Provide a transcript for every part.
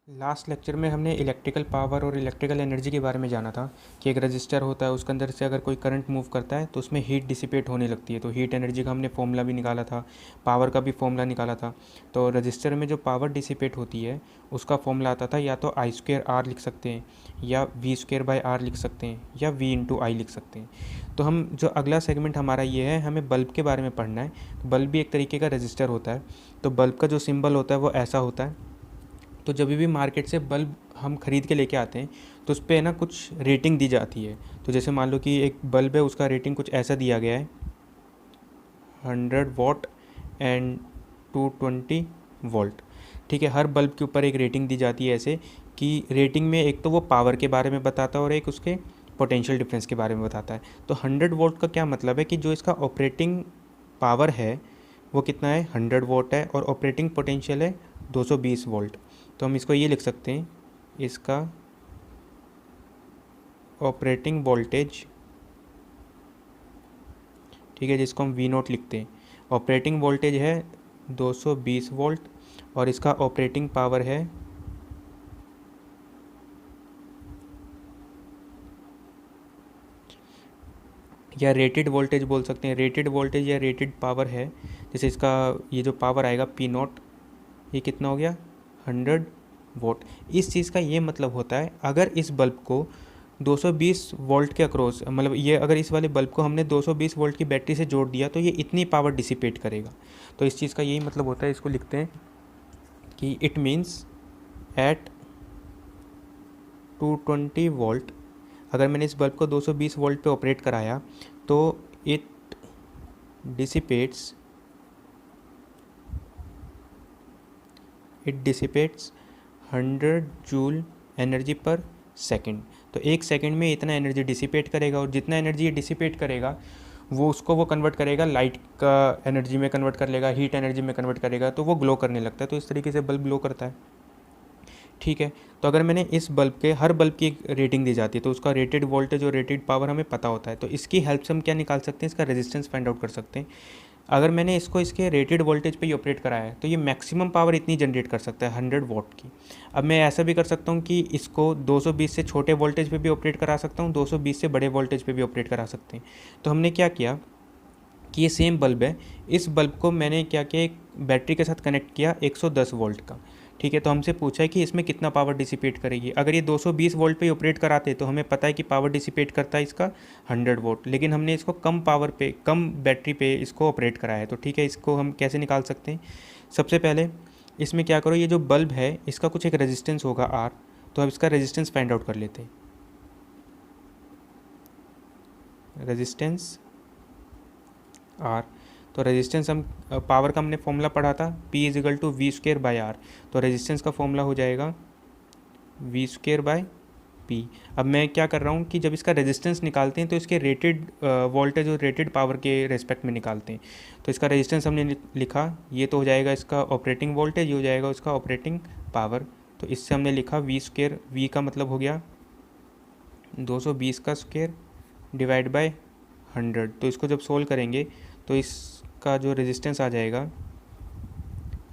Last lecture में हमने electrical power और इलेक्ट्रिकल एनर्जी के बारे में जाना था कि एक रजिस्टर होता है, उसके अंदर से अगर कोई करंट मूव करता है तो उसमें हीट डिसिपेट होने लगती है। तो हीट एनर्जी का हमने फॉर्मूला भी निकाला था, पावर का भी फॉर्मूला निकाला था। तो रजिस्टर में जो पावर डिसिपेट होती है उसका फॉर्मूला आता था, या तो आई स्क्वेयर आर लिख सकते हैं, या वी स्क्वेयर बाई आर लिख सकते हैं, या वी इंटू आई लिख सकते हैं। तो हम जो अगला सेगमेंट हमारा ये है, हमें बल्ब के बारे में पढ़ना है। बल्ब भी एक तरीके का रजिस्टर होता है। तो बल्ब का जो सिंबल होता है वो ऐसा होता है। तो जब भी मार्केट से बल्ब हम ख़रीद के लेके आते हैं तो उस पर ना कुछ रेटिंग दी जाती है। तो जैसे मान लो कि एक बल्ब है, उसका रेटिंग कुछ ऐसा दिया गया है, 100 वाट एंड 220 वोल्ट। ठीक है, हर बल्ब के ऊपर एक रेटिंग दी जाती है ऐसे कि रेटिंग में एक तो वो पावर के बारे में बताता है और एक उसके पोटेंशियल डिफरेंस के बारे में बताता है। तो 100 वोल्ट का क्या मतलब है कि जो इसका ऑपरेटिंग पावर है वो कितना है, 100 वाट है, और ऑपरेटिंग पोटेंशियल है 220 वोल्ट। तो हम इसको ये लिख सकते हैं, इसका ऑपरेटिंग वोल्टेज, ठीक है, जिसको हम वी नोट लिखते हैं। ऑपरेटिंग वोल्टेज है 220 वोल्ट और इसका ऑपरेटिंग पावर है या रेटेड वोल्टेज बोल सकते हैं, रेटेड वोल्टेज या रेटेड पावर है। जैसे इसका ये जो पावर आएगा पी नोट, ये कितना हो गया, 100 वोल्ट। इस चीज़ का ये मतलब होता है, अगर इस बल्ब को 220 वोल्ट के अक्रॉस, मतलब ये अगर इस वाले बल्ब को हमने 220 वोल्ट की बैटरी से जोड़ दिया तो ये इतनी पावर डिसिपेट करेगा। तो इस चीज़ का यही मतलब होता है। इसको लिखते हैं कि इट मीन्स एट 220 वोल्ट, अगर मैंने इस बल्ब को 220 वोल्ट पे ऑपरेट कराया तो it dissipates it dissipates 100 joule energy पर सेकेंड। तो एक सेकेंड में इतना एनर्जी डिसिपेट करेगा, और जितना एनर्जी ये डिसिपेट करेगा वो उसको वो कन्वर्ट करेगा, लाइट का एनर्जी में कन्वर्ट कर लेगा, हीट एनर्जी में कन्वर्ट करेगा, तो वो ग्लो करने लगता है। तो इस तरीके से बल्ब ग्लो करता है। ठीक है, तो अगर मैंने इस बल्ब के, हर बल्ब की एक रेटिंग दी जाती है तो उसका रेटेड वोल्टेज और रेटेड पावर हमें पता होता है। तो इसकी हेल्प से हम क्या निकाल सकते हैं, इसका रेजिस्टेंस फाइंड आउट कर सकते हैं। अगर मैंने इसको इसके रेटेड वोल्टेज पे ही ऑपरेट कराया है तो ये मैक्सिमम पावर इतनी जनरेट कर सकता है, 100 वाट की। अब मैं ऐसा भी कर सकता हूँ कि इसको 220 से छोटे वोल्टेज पे भी ऑपरेट करा सकता हूँ, 220 से बड़े वोल्टेज पे भी ऑपरेट करा सकते हैं। तो हमने क्या किया कि ये सेम बल्ब है, इस बल्ब को मैंने क्या किया, एक बैटरी के साथ कनेक्ट किया 110 वोल्ट का। ठीक है, तो हमसे पूछा है कि इसमें कितना पावर डिसिपेट करेगी। अगर ये 220 वोल्ट पे ऑपरेट कराते तो हमें पता है कि पावर डिसिपेट करता है इसका 100 वोल्ट, लेकिन हमने इसको कम पावर पे, कम बैटरी पे इसको ऑपरेट कराया है। तो ठीक है, इसको हम कैसे निकाल सकते हैं। सबसे पहले इसमें क्या करो, ये जो बल्ब है इसका कुछ एक रेजिस्टेंस होगा आर, तो अब इसका रेजिस्टेंस फाइंड आउट कर लेते हैं। रेजिस्टेंस आर, तो रेजिस्टेंस हम, पावर का हमने फॉर्मूला पढ़ा था, P is equal to V square by R. तो रेजिस्टेंस का फॉर्मूला हो जाएगा वी स्क्वेयर बाई पी। अब मैं क्या कर रहा हूँ कि जब इसका रेजिस्टेंस निकालते हैं तो इसके रेटेड वोल्टेज और रेटेड पावर के रेस्पेक्ट में निकालते हैं। तो इसका रेजिस्टेंस हमने लिखा, ये तो हो जाएगा इसका ऑपरेटिंग वोल्टेज, ये हो जाएगा उसका ऑपरेटिंग पावर। तो इससे हमने लिखा वी स्क्वेयर, वी का मतलब हो गया 220 का स्क्वेयर डिवाइड बाय 100। तो इसको जब सोल्व करेंगे तो इसका जो रेजिस्टेंस आ जाएगा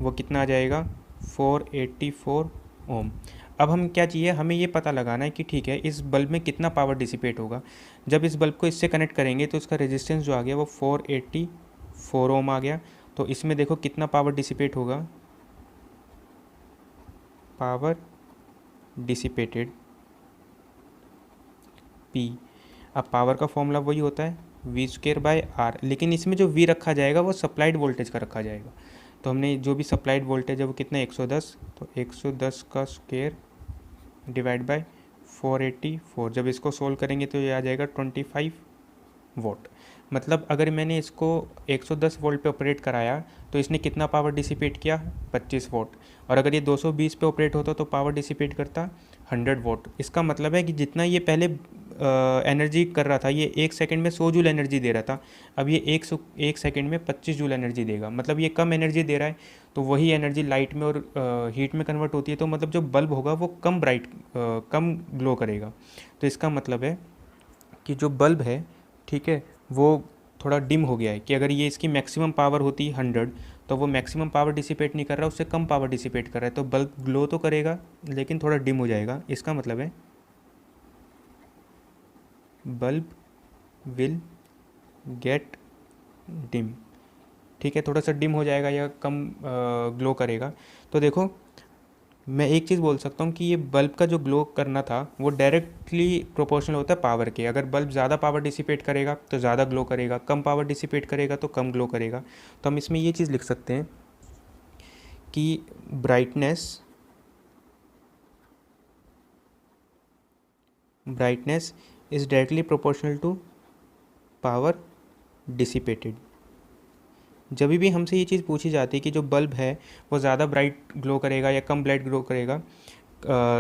वो कितना आ जाएगा, 484 ओम। अब हम क्या चाहिए, हमें ये पता लगाना है कि ठीक है इस बल्ब में कितना पावर डिसिपेट होगा। जब इस बल्ब को इससे कनेक्ट करेंगे तो इसका रेजिस्टेंस जो आ गया वो 484 ओम आ गया। तो इसमें देखो कितना पावर डिसिपेट होगा, पावर डिसिपेटेड पी। अब पावर का फॉर्मूला वही होता है वी स्क्वेयर बाय आर, लेकिन इसमें जो वी रखा जाएगा वो सप्लाइड वोल्टेज का रखा जाएगा। तो हमने जो भी सप्लाइड वोल्टेज है वो कितना, 110, तो 110 का स्क्वेयर डिवाइड बाय 484। जब इसको सोल्व करेंगे तो ये आ जाएगा 25 वोल्ट। मतलब अगर मैंने इसको 110 वोल्ट पे ऑपरेट कराया तो इसने कितना पावर डिसिपेट किया, 25 वोल्ट। और अगर ये 220 पे ऑपरेट होता तो पावर डिसिपेट करता 100 वोल्ट। इसका मतलब है कि जितना ये पहले एनर्जी कर रहा था, ये एक सेकंड में 100 जूल एनर्जी दे रहा था, अब ये एक सेकंड में 25 जूल एनर्जी देगा। मतलब ये कम एनर्जी दे रहा है, तो वही एनर्जी लाइट में और हीट में कन्वर्ट होती है। तो मतलब जो बल्ब होगा वो कम ब्राइट, कम ग्लो करेगा। तो इसका मतलब है कि जो बल्ब है, ठीक है, वो थोड़ा डिम हो गया है। कि अगर ये इसकी मैक्सिमम पावर होती 100 तो वो मैक्सिमम पावर डिसिपेट नहीं कर रहा, उससे कम पावर डिसिपेट कर रहा है, तो बल्ब ग्लो तो करेगा लेकिन थोड़ा डिम हो जाएगा। इसका मतलब है बल्ब विल गेट डिम। ठीक है, थोड़ा सा डिम हो जाएगा या कम ग्लो करेगा। तो देखो मैं एक चीज़ बोल सकता हूँ कि ये बल्ब का जो ग्लो करना था वो डायरेक्टली प्रोपोर्शनल होता है पावर के। अगर बल्ब ज़्यादा पावर डिसिपेट करेगा तो ज़्यादा ग्लो करेगा, कम पावर डिसिपेट करेगा तो कम ग्लो करेगा। तो हम इसमें ये चीज़ लिख सकते हैं कि brightness is directly proportional to power dissipated. जब भी हमसे ये चीज़ पूछी जाती है कि जो बल्ब है वो ज़्यादा ब्राइट ग्लो करेगा या कम ब्राइट ग्लो करेगा,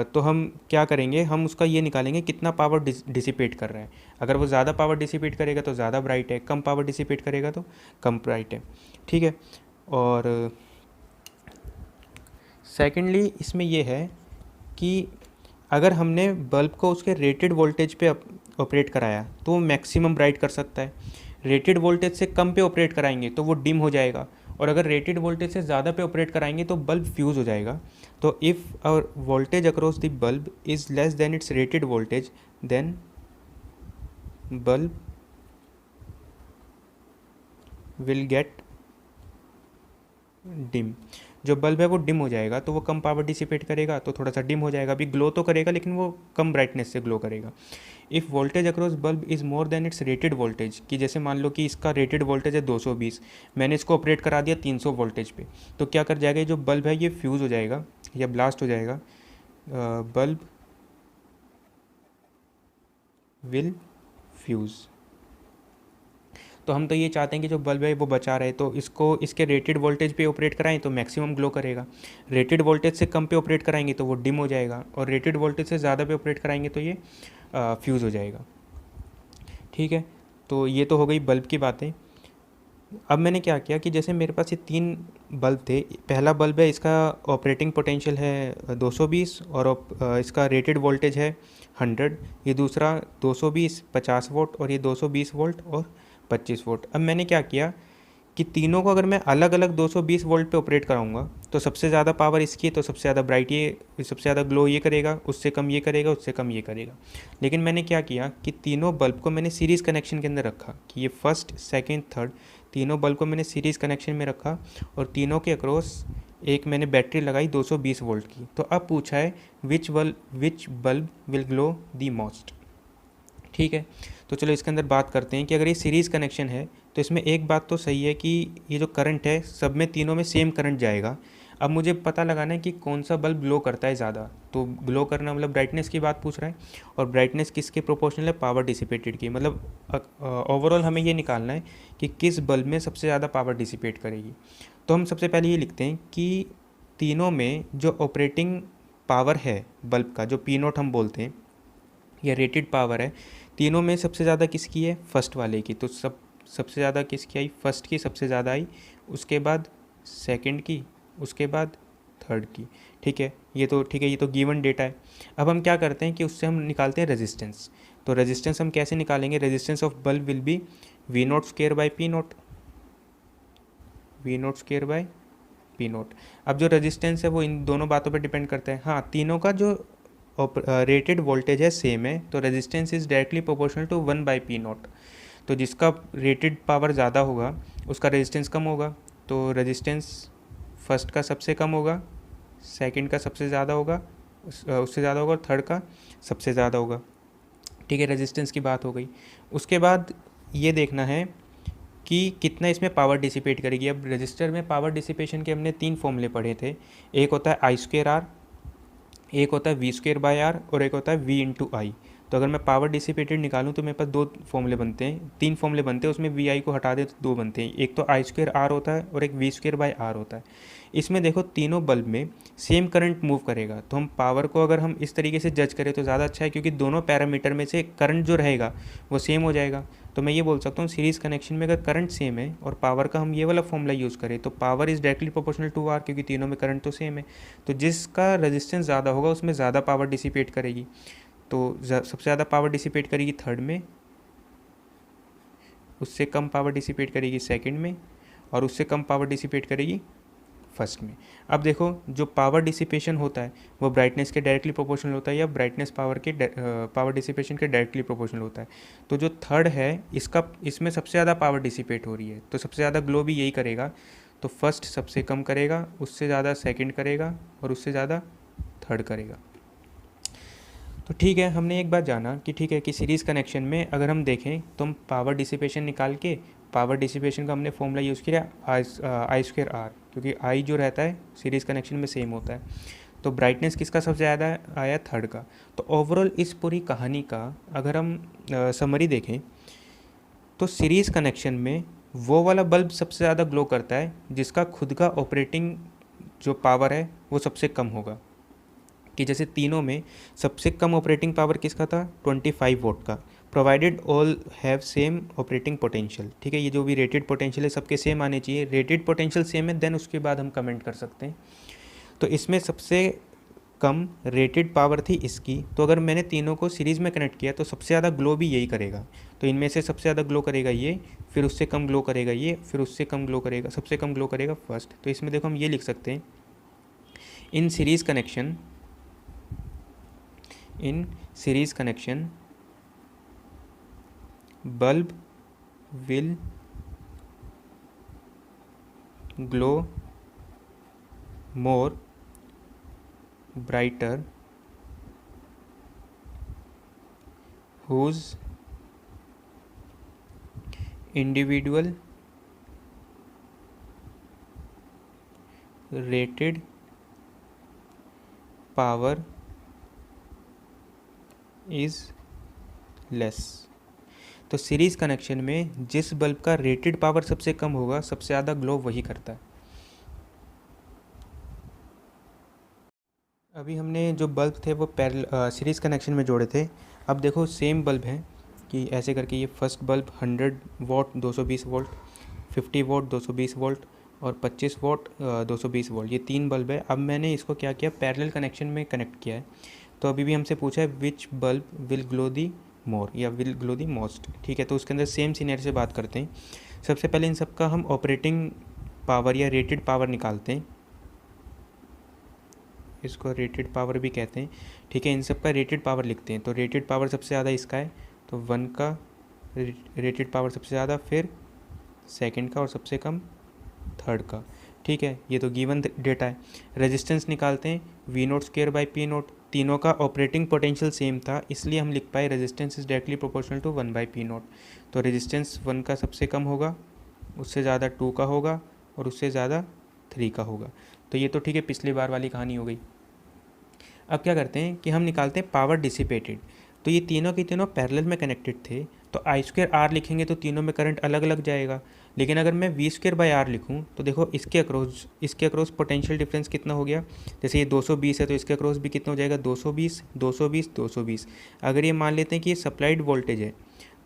तो हम क्या करेंगे, हम उसका ये निकालेंगे कितना पावर डिसिपेट कर रहा है। अगर वो ज़्यादा पावर डिसिपेट करेगा तो ज़्यादा ब्राइट है, कम पावर डिसिपेट करेगा तो कम ब्राइट है। ठीक है। और सेकेंडली इसमें ये है कि अगर हमने बल्ब को उसके रेटेड वोल्टेज पे ऑपरेट कराया तो वो मैक्सिमम ब्राइट कर सकता है। रेटेड वोल्टेज से कम पे ऑपरेट कराएंगे तो वो डिम हो जाएगा, और अगर रेटेड वोल्टेज से ज़्यादा पे ऑपरेट कराएंगे तो बल्ब फ्यूज़ हो जाएगा। तो if our voltage across the bulb is less than its rated voltage then bulb will get dim. जो बल्ब है वो डिम हो जाएगा, तो वो कम पावर डिसिपेट करेगा तो थोड़ा सा डिम हो जाएगा। अभी ग्लो तो करेगा लेकिन वो कम ब्राइटनेस से ग्लो करेगा। If voltage across bulb is more than its rated voltage, कि जैसे मान लो कि इसका रेटेड वोल्टेज है 220, मैंने इसको ऑपरेट करा दिया 300 वोल्टेज पे, तो क्या कर जाएगा, ये जो बल्ब है ये फ्यूज़ हो जाएगा या ब्लास्ट हो जाएगा। Bulb will fuse. तो हम तो ये चाहते हैं कि जो बल्ब है वो बचा रहे, तो इसको इसके रेटेड वोल्टेज पे ऑपरेट कराएं तो मैक्सिमम ग्लो करेगा। रेटेड वोल्टेज से कम पे ऑपरेट कराएंगे तो वो डिम हो जाएगा, और रेटेड वोल्टेज से ज़्यादा पे ऑपरेट कराएंगे तो ये फ्यूज़ हो जाएगा। ठीक है, तो ये तो हो गई बल्ब की बातें। अब मैंने क्या किया कि जैसे मेरे पास ये 3 बल्ब थे। पहला बल्ब है, इसका ऑपरेटिंग पोटेंशियल है 220 और इसका रेटेड वोल्टेज है 100। ये दूसरा 220 50 वोल्ट, और ये 220 वोल्ट और 25 वोल्ट। अब मैंने क्या किया कि तीनों को अगर मैं अलग अलग 220 वोल्ट पे ऑपरेट कराऊंगा तो सबसे ज़्यादा पावर इसकी है, तो सबसे ज़्यादा ब्राइट ये, सबसे ज़्यादा ग्लो ये करेगा, उससे कम ये करेगा, उससे कम ये करेगा। लेकिन मैंने क्या किया कि तीनों बल्ब को मैंने सीरीज़ कनेक्शन के अंदर रखा, कि ये फर्स्ट सेकंड थर्ड तीनों बल्ब को मैंने सीरीज़ कनेक्शन में रखा, और तीनों के अक्रॉस एक मैंने बैटरी लगाई 220 वोल्ट की। तो अब पूछा है which bulb will glow the most. ठीक है, तो चलो इसके अंदर बात करते हैं कि अगर ये सीरीज़ कनेक्शन है तो इसमें एक बात तो सही है कि ये जो करंट है सब में तीनों में सेम करंट जाएगा। अब मुझे पता लगाना है कि कौन सा बल्ब ग्लो करता है ज़्यादा। तो ग्लो करना मतलब ब्राइटनेस की बात पूछ रहा है, और ब्राइटनेस किसके प्रोपोर्शनल है, पावर डिसिपेटेड की। मतलब ओवरऑल हमें ये निकालना है कि किस बल्ब में सबसे ज़्यादा पावर डिसिपेट करेगी। तो हम सबसे पहले ये लिखते हैं कि तीनों में जो ऑपरेटिंग पावर है बल्ब का, जो पी नॉट हम बोलते हैं या रेटेड पावर है, तीनों में सबसे ज़्यादा किसकी है, फर्स्ट वाले की। तो सबसे ज़्यादा किसकी आई, फर्स्ट की सबसे ज़्यादा आई, उसके बाद सेकंड की, उसके बाद थर्ड की। ठीक है, ये तो ठीक है, ये तो गिवन डेटा है। अब हम क्या करते हैं कि उससे हम निकालते हैं रेजिस्टेंस। तो रेजिस्टेंस हम कैसे निकालेंगे, resistance of bulb will be V naught square by P naught, V naught square by P naught. अब जो रेजिस्टेंस है वो इन दोनों बातों पर डिपेंड करता है। हाँ, तीनों का जो रेटेड वोल्टेज है सेम है, तो resistance is directly proportional to 1 by P naught. तो जिसका रेटेड पावर ज़्यादा होगा उसका रेजिस्टेंस कम होगा। तो रेजिस्टेंस फर्स्ट का सबसे कम होगा, सेकंड का सबसे ज़्यादा होगा, उससे ज़्यादा होगा, और थर्ड का सबसे ज़्यादा होगा। ठीक है, रेजिस्टेंस की बात हो गई। उसके बाद ये देखना है कि कितना इसमें पावर डिसिपेट करेगी। अब रजिस्टर में पावर डिसिपेशन के हमने 3 फॉर्मूले पढ़े थे। एक होता है आई स्क्वेयर आर, एक होता है वी स्क्वेयर बाई आर, और एक होता है वी इंटू आई। तो अगर मैं पावर डिसिपेटेड निकालूं तो मेरे पास 2 फॉर्मूले बनते हैं, 3 फॉर्मूले बनते हैं, उसमें वी आई को हटा दें तो 2 बनते हैं। एक तो आई स्क्वेयर आर होता है और एक वी स्क्वेयर बाई आर होता है। इसमें देखो तीनों बल्ब में सेम करंट मूव करेगा, तो हम पावर को अगर हम इस तरीके से जज करें तो ज़्यादा अच्छा है, क्योंकि दोनों पैरामीटर में से करंट जो रहेगा वो सेम हो जाएगा। तो मैं ये बोल सकता हूँ सीरीज़ कनेक्शन में अगर करंट सेम है और पावर का हम ये वाला फॉर्मूला यूज़ करें तो power is directly proportional to R, क्योंकि तीनों में करंट तो सेम है। तो जिसका रेजिस्टेंस ज़्यादा होगा उसमें ज़्यादा पावर डिसिपेट करेगी। तो सबसे ज़्यादा पावर डिसिपेट करेगी थर्ड में, उससे कम पावर डिसिपेट करेगी सेकंड में, और उससे कम पावर डिसिपेट करेगी फर्स्ट में। अब देखो जो पावर डिसिपेशन होता है वो ब्राइटनेस के डायरेक्टली प्रोपोर्शनल होता है या ब्राइटनेस पावर डिसिपेशन के डायरेक्टली प्रोपोर्शनल होता है। तो जो थर्ड है इसमें सबसे ज़्यादा पावर डिसिपेट हो रही है, तो सबसे ज़्यादा ग्लो भी यही करेगा। तो फर्स्ट सबसे कम करेगा, उससे ज़्यादा सेकंड करेगा और उससे ज़्यादा थर्ड करेगा। तो ठीक है, हमने एक बात जाना कि ठीक है कि सीरीज़ कनेक्शन में अगर हम देखें तो हम पावर डिसिपेशन निकाल के, पावर डिसिपेशन का हमने फॉर्मूला यूज़ किया आई स्क्वायर आर, क्योंकि आई जो रहता है सीरीज़ कनेक्शन में सेम होता है। तो ब्राइटनेस किसका सबसे ज़्यादा आया, थर्ड का। तो ओवरऑल इस पूरी कहानी का अगर हम समरी देखें तो सीरीज़ कनेक्शन में वो वाला बल्ब सबसे ज़्यादा ग्लो करता है जिसका खुद का ऑपरेटिंग जो पावर है वो सबसे कम होगा। कि जैसे तीनों में सबसे कम ऑपरेटिंग पावर किसका था, 25 वोट का, provided all have same operating potential. ठीक है, ये जो भी रेटेड पोटेंशियल है सबके सेम आने चाहिए, रेटेड पोटेंशियल सेम है देन उसके बाद हम कमेंट कर सकते हैं। तो इसमें सबसे कम रेटेड पावर थी इसकी, तो अगर मैंने तीनों को सीरीज़ में कनेक्ट किया तो सबसे ज़्यादा ग्लो भी यही करेगा। तो इनमें से सबसे ज़्यादा ग्लो करेगा ये, फिर उससे कम ग्लो करेगा ये, फिर उससे कम ग्लो करेगा, सबसे कम ग्लो करेगा फर्स्ट। तो इसमें देखो हम ये लिख सकते हैं, in series connection bulb will glow more brighter whose individual rated power is less। तो सीरीज़ कनेक्शन में जिस बल्ब का रेटेड पावर सबसे कम होगा सबसे ज़्यादा ग्लो वही करता है। अभी हमने जो बल्ब थे वो सीरीज़ कनेक्शन में जोड़े थे। अब देखो सेम बल्ब हैं कि ऐसे करके ये first bulb 100 what 220 volt, 50 volt 220 volt और 25 वोल्ट 220 वोल्ट, ये तीन बल्ब है। अब मैंने इसको क्या किया, पैरेलल कनेक्शन में कनेक्ट किया है। तो अभी भी हमसे पूछा है विच बल्ब विल ग्लो दी मोर या विल ग्लो दी मोस्ट। ठीक है, तो उसके अंदर सेम सीनियर से बात करते हैं। सबसे पहले इन सब का हम ऑपरेटिंग पावर या रेटेड पावर निकालते हैं, इसको रेटेड पावर भी कहते हैं। ठीक है, इन सब का रेटेड पावर लिखते हैं। तो रेटेड पावर सबसे ज़्यादा इसका है, तो 1 का रेटेड पावर सबसे ज़्यादा, फिर सेकंड का और सबसे कम थर्ड का। ठीक है, ये तो गिवन डेटा है। रेजिस्टेंस निकालते हैं, V naught square by P naught. तीनों का ऑपरेटिंग पोटेंशियल सेम था इसलिए हम लिख पाए resistance is directly proportional to 1 by P naught. तो रेजिस्टेंस 1 का सबसे कम होगा, उससे ज़्यादा 2 का होगा और उससे ज़्यादा 3 का होगा। तो ये तो ठीक है, पिछली बार वाली कहानी हो गई। अब क्या करते हैं कि हम निकालते हैं पावर डिसिपेटेड। तो ये तीनों के तीनों पैरेलल में कनेक्टेड थे, तो आई स्क्वायर आर लिखेंगे तो तीनों में करंट अलग अलग जाएगा। लेकिन अगर मैं वी स्क्वायर बाई आर लिखूँ तो देखो इसके अक्रॉस पोटेंशियल डिफरेंस कितना हो गया। जैसे ये 220 है तो इसके अक्रॉस भी कितना हो जाएगा, 220 220 220। अगर ये मान लेते हैं कि ये सप्लाइड वोल्टेज है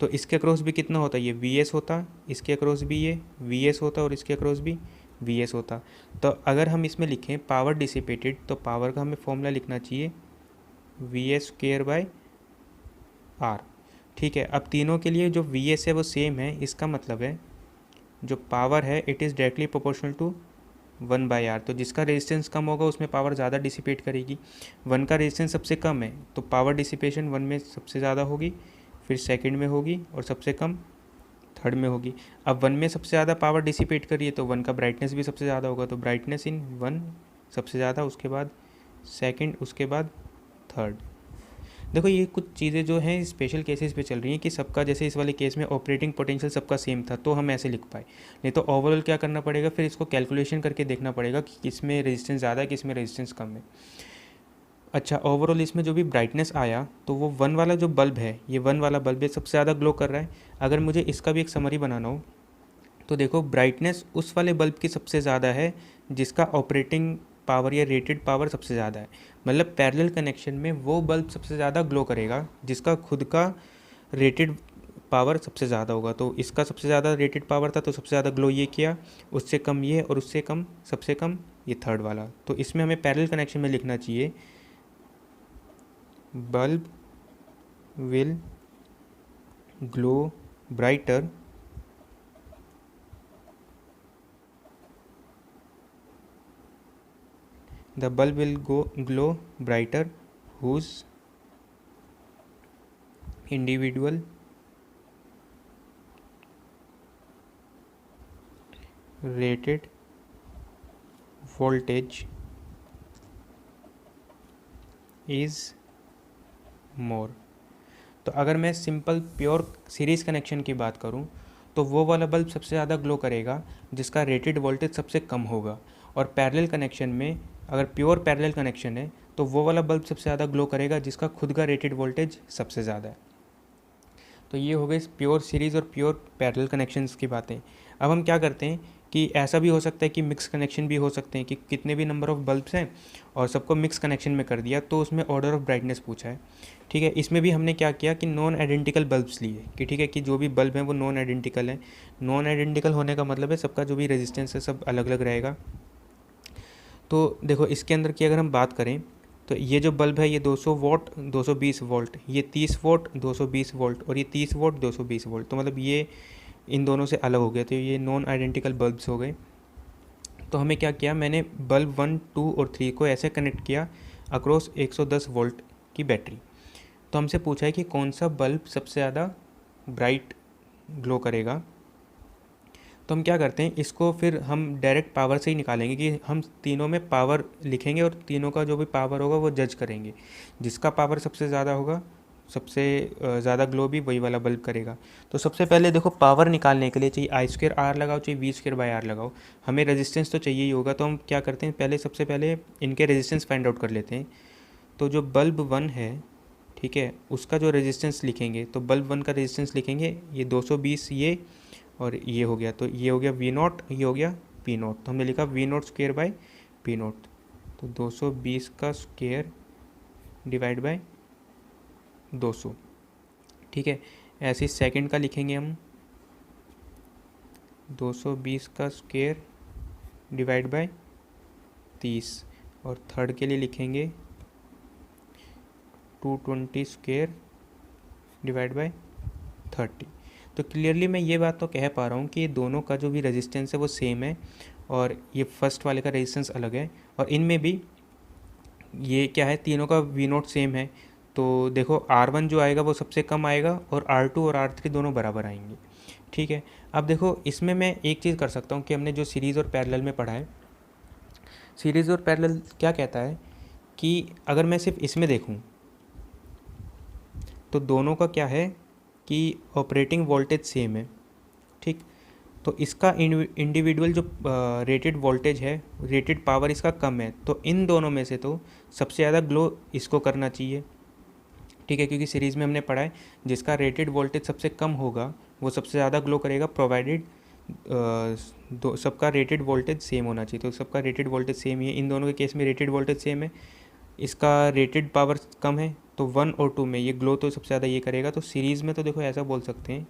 तो इसके अक्रॉस भी कितना होता है, ये वी एस होता, इसके अक्रॉस भी ये वी एस होता और इसके अक्रॉस भी वी एस होता। तो अगर हम इसमें लिखें पावर डिसिपेटेड तो पावर का हमें फॉर्मूला लिखना चाहिए V S square by R. ठीक है, अब तीनों के लिए जो वी एस है वो सेम है, इसका मतलब है जो पावर है it is directly proportional to 1 by R. तो जिसका रेजिस्टेंस कम होगा उसमें पावर ज़्यादा डिसिपेट करेगी। 1 का रेजिस्टेंस सबसे कम है तो पावर डिसिपेशन 1 में सबसे ज़्यादा होगी, फिर सेकंड में होगी और सबसे कम थर्ड में होगी। अब 1 में सबसे ज़्यादा पावर डिसिपेट करिए तो 1 का ब्राइटनेस भी सबसे ज़्यादा होगा, तो ब्राइटनेस इन 1 सबसे ज़्यादा, उसके बाद सेकंड, उसके बाद थर्ड। देखो ये कुछ चीज़ें जो हैं स्पेशल केसेस पे चल रही हैं कि सबका, जैसे इस वाले केस में ऑपरेटिंग पोटेंशियल सबका सेम था तो हम ऐसे लिख पाए। नहीं तो ओवरऑल क्या करना पड़ेगा, फिर इसको कैलकुलेशन करके देखना पड़ेगा कि किस में रेजिस्टेंस ज़्यादा है किस में रेजिस्टेंस कम है। अच्छा, ओवरऑल इसमें जो भी ब्राइटनेस आया तो वो 1 वाला जो बल्ब है, ये 1 वाला बल्ब है सबसे ज़्यादा ग्लो कर रहा है। अगर मुझे इसका भी एक समरी बनाना हो तो देखो ब्राइटनेस उस वाले बल्ब की सबसे ज़्यादा है जिसका ऑपरेटिंग पावर या रेटेड पावर सबसे ज़्यादा है। मतलब पैरेलल कनेक्शन में वो बल्ब सबसे ज़्यादा ग्लो करेगा जिसका खुद का रेटेड पावर सबसे ज़्यादा होगा। तो इसका सबसे ज़्यादा रेटेड पावर था तो सबसे ज़्यादा ग्लो ये किया, उससे कम ये और उससे कम सबसे कम ये थर्ड वाला। तो इसमें हमें पैरेलल कनेक्शन में लिखना चाहिए bulb will glow brighter the bulb will glow brighter whose individual rated voltage is more. तो अगर मैं सिंपल प्योर सीरीज़ कनेक्शन की बात करूं तो वो वाला बल्ब सबसे ज़्यादा ग्लो करेगा जिसका रेटेड वोल्टेज सबसे कम होगा, और पैरेलल कनेक्शन में अगर प्योर पैरेलल कनेक्शन है तो वो वाला बल्ब सबसे ज़्यादा ग्लो करेगा जिसका खुद का रेटेड वोल्टेज सबसे ज़्यादा है। तो ये हो गई प्योर सीरीज़ और प्योर पैरेलल कनेक्शंस की बातें। अब हम क्या करते हैं कि ऐसा भी हो सकता है कि मिक्स कनेक्शन भी हो सकते हैं कि कितने भी नंबर ऑफ़ बल्ब्स हैं और सबको मिक्स कनेक्शन में कर दिया, तो उसमें ऑर्डर ऑफ ब्राइटनेस पूछा है। ठीक है, इसमें भी हमने क्या किया कि नॉन आइडेंटिकल बल्ब्स लिए कि ठीक है कि जो भी बल्ब हैं वो नॉन आइडेंटिकल हैं। नॉन आइडेंटिकल होने का मतलब है सबका जो भी रेजिस्टेंस है सब अलग अलग रहेगा। तो देखो इसके अंदर की अगर हम बात करें तो ये जो बल्ब है ये 200 वोल्ट 220 वोल्ट, ये 30 वोल्ट 220 वोल्ट और ये 30 वोल्ट 220 वोल्ट, तो मतलब ये इन दोनों से अलग हो गया, तो ये नॉन आइडेंटिकल बल्ब्स हो गए। तो हमें क्या किया, मैंने बल्ब 1, 2 और 3 को ऐसे कनेक्ट किया अक्रॉस 110 वोल्ट की बैटरी। तो हमसे पूछा है कि कौन सा बल्ब सबसे ज़्यादा ब्राइट ग्लो करेगा। तो हम क्या करते हैं, इसको फिर हम डायरेक्ट पावर से ही निकालेंगे कि हम तीनों में पावर लिखेंगे और तीनों का जो भी पावर होगा वो जज करेंगे। जिसका पावर सबसे ज़्यादा होगा, सबसे ज़्यादा ग्लो भी वही वाला बल्ब करेगा। तो सबसे पहले देखो पावर निकालने के लिए चाहिए आई स्क्वेयर आर लगाओ, चाहिए वी स्क्वेयर बाई आर लगाओ। हमें रेजिस्टेंस तो चाहिए ही होगा, तो हम क्या करते हैं पहले सबसे पहले इनके रेजिस्टेंस फाइंड आउट कर लेते हैं। तो जो बल्ब 1 है, ठीक है, उसका जो रेजिस्टेंस लिखेंगे तो बल्ब 1 का रेजिस्टेंस लिखेंगे ये 220 ये और ये हो गया, तो ये हो गया वी नॉट, ये हो गया पी नॉट। तो हमने लिखा V naught square by P naught, तो 220 का स्क्वेयर डिवाइड बाय 200। ठीक है, ऐसे ही सेकंड का लिखेंगे हम 220 का स्क्वेयर डिवाइड बाय 30, और थर्ड के लिए लिखेंगे 220 स्क्वेयर डिवाइड बाय 30। तो क्लियरली मैं ये बात तो कह पा रहा हूँ कि ये दोनों का जो भी रेजिस्टेंस है वो सेम है और ये फर्स्ट वाले का रेजिस्टेंस अलग है, और इनमें भी ये क्या है, तीनों का वी नोट सेम है। तो देखो R1 जो आएगा वो सबसे कम आएगा और R2 और R3 दोनों बराबर आएंगे। ठीक है, अब देखो इसमें मैं एक चीज़ कर सकता हूँ कि हमने जो सीरीज़ और पैरेलल में पढ़ा है, सीरीज़ और पैरेलल क्या कहता है कि अगर मैं सिर्फ इसमें देखूँ तो दोनों का क्या है कि ऑपरेटिंग वोल्टेज सेम है। ठीक, तो इसका इंडिविजुअल जो रेटेड वोल्टेज है, रेटेड पावर इसका कम है, तो इन दोनों में से तो सबसे ज़्यादा ग्लो इसको करना चाहिए। ठीक है, क्योंकि सीरीज़ में हमने पढ़ा है जिसका रेटेड वोल्टेज सबसे कम होगा वो सबसे ज़्यादा ग्लो करेगा, प्रोवाइडेड सबका रेटेड वोल्टेज सेम होना चाहिए। तो सबका रेटेड वोल्टेज सेम ही है, इन दोनों के केस में रेटेड वोल्टेज सेम है, इसका रेटेड पावर कम है, तो 1 और 2 में ये ग्लो तो सबसे ज़्यादा ये करेगा। तो सीरीज़ में तो देखो ऐसा बोल सकते हैं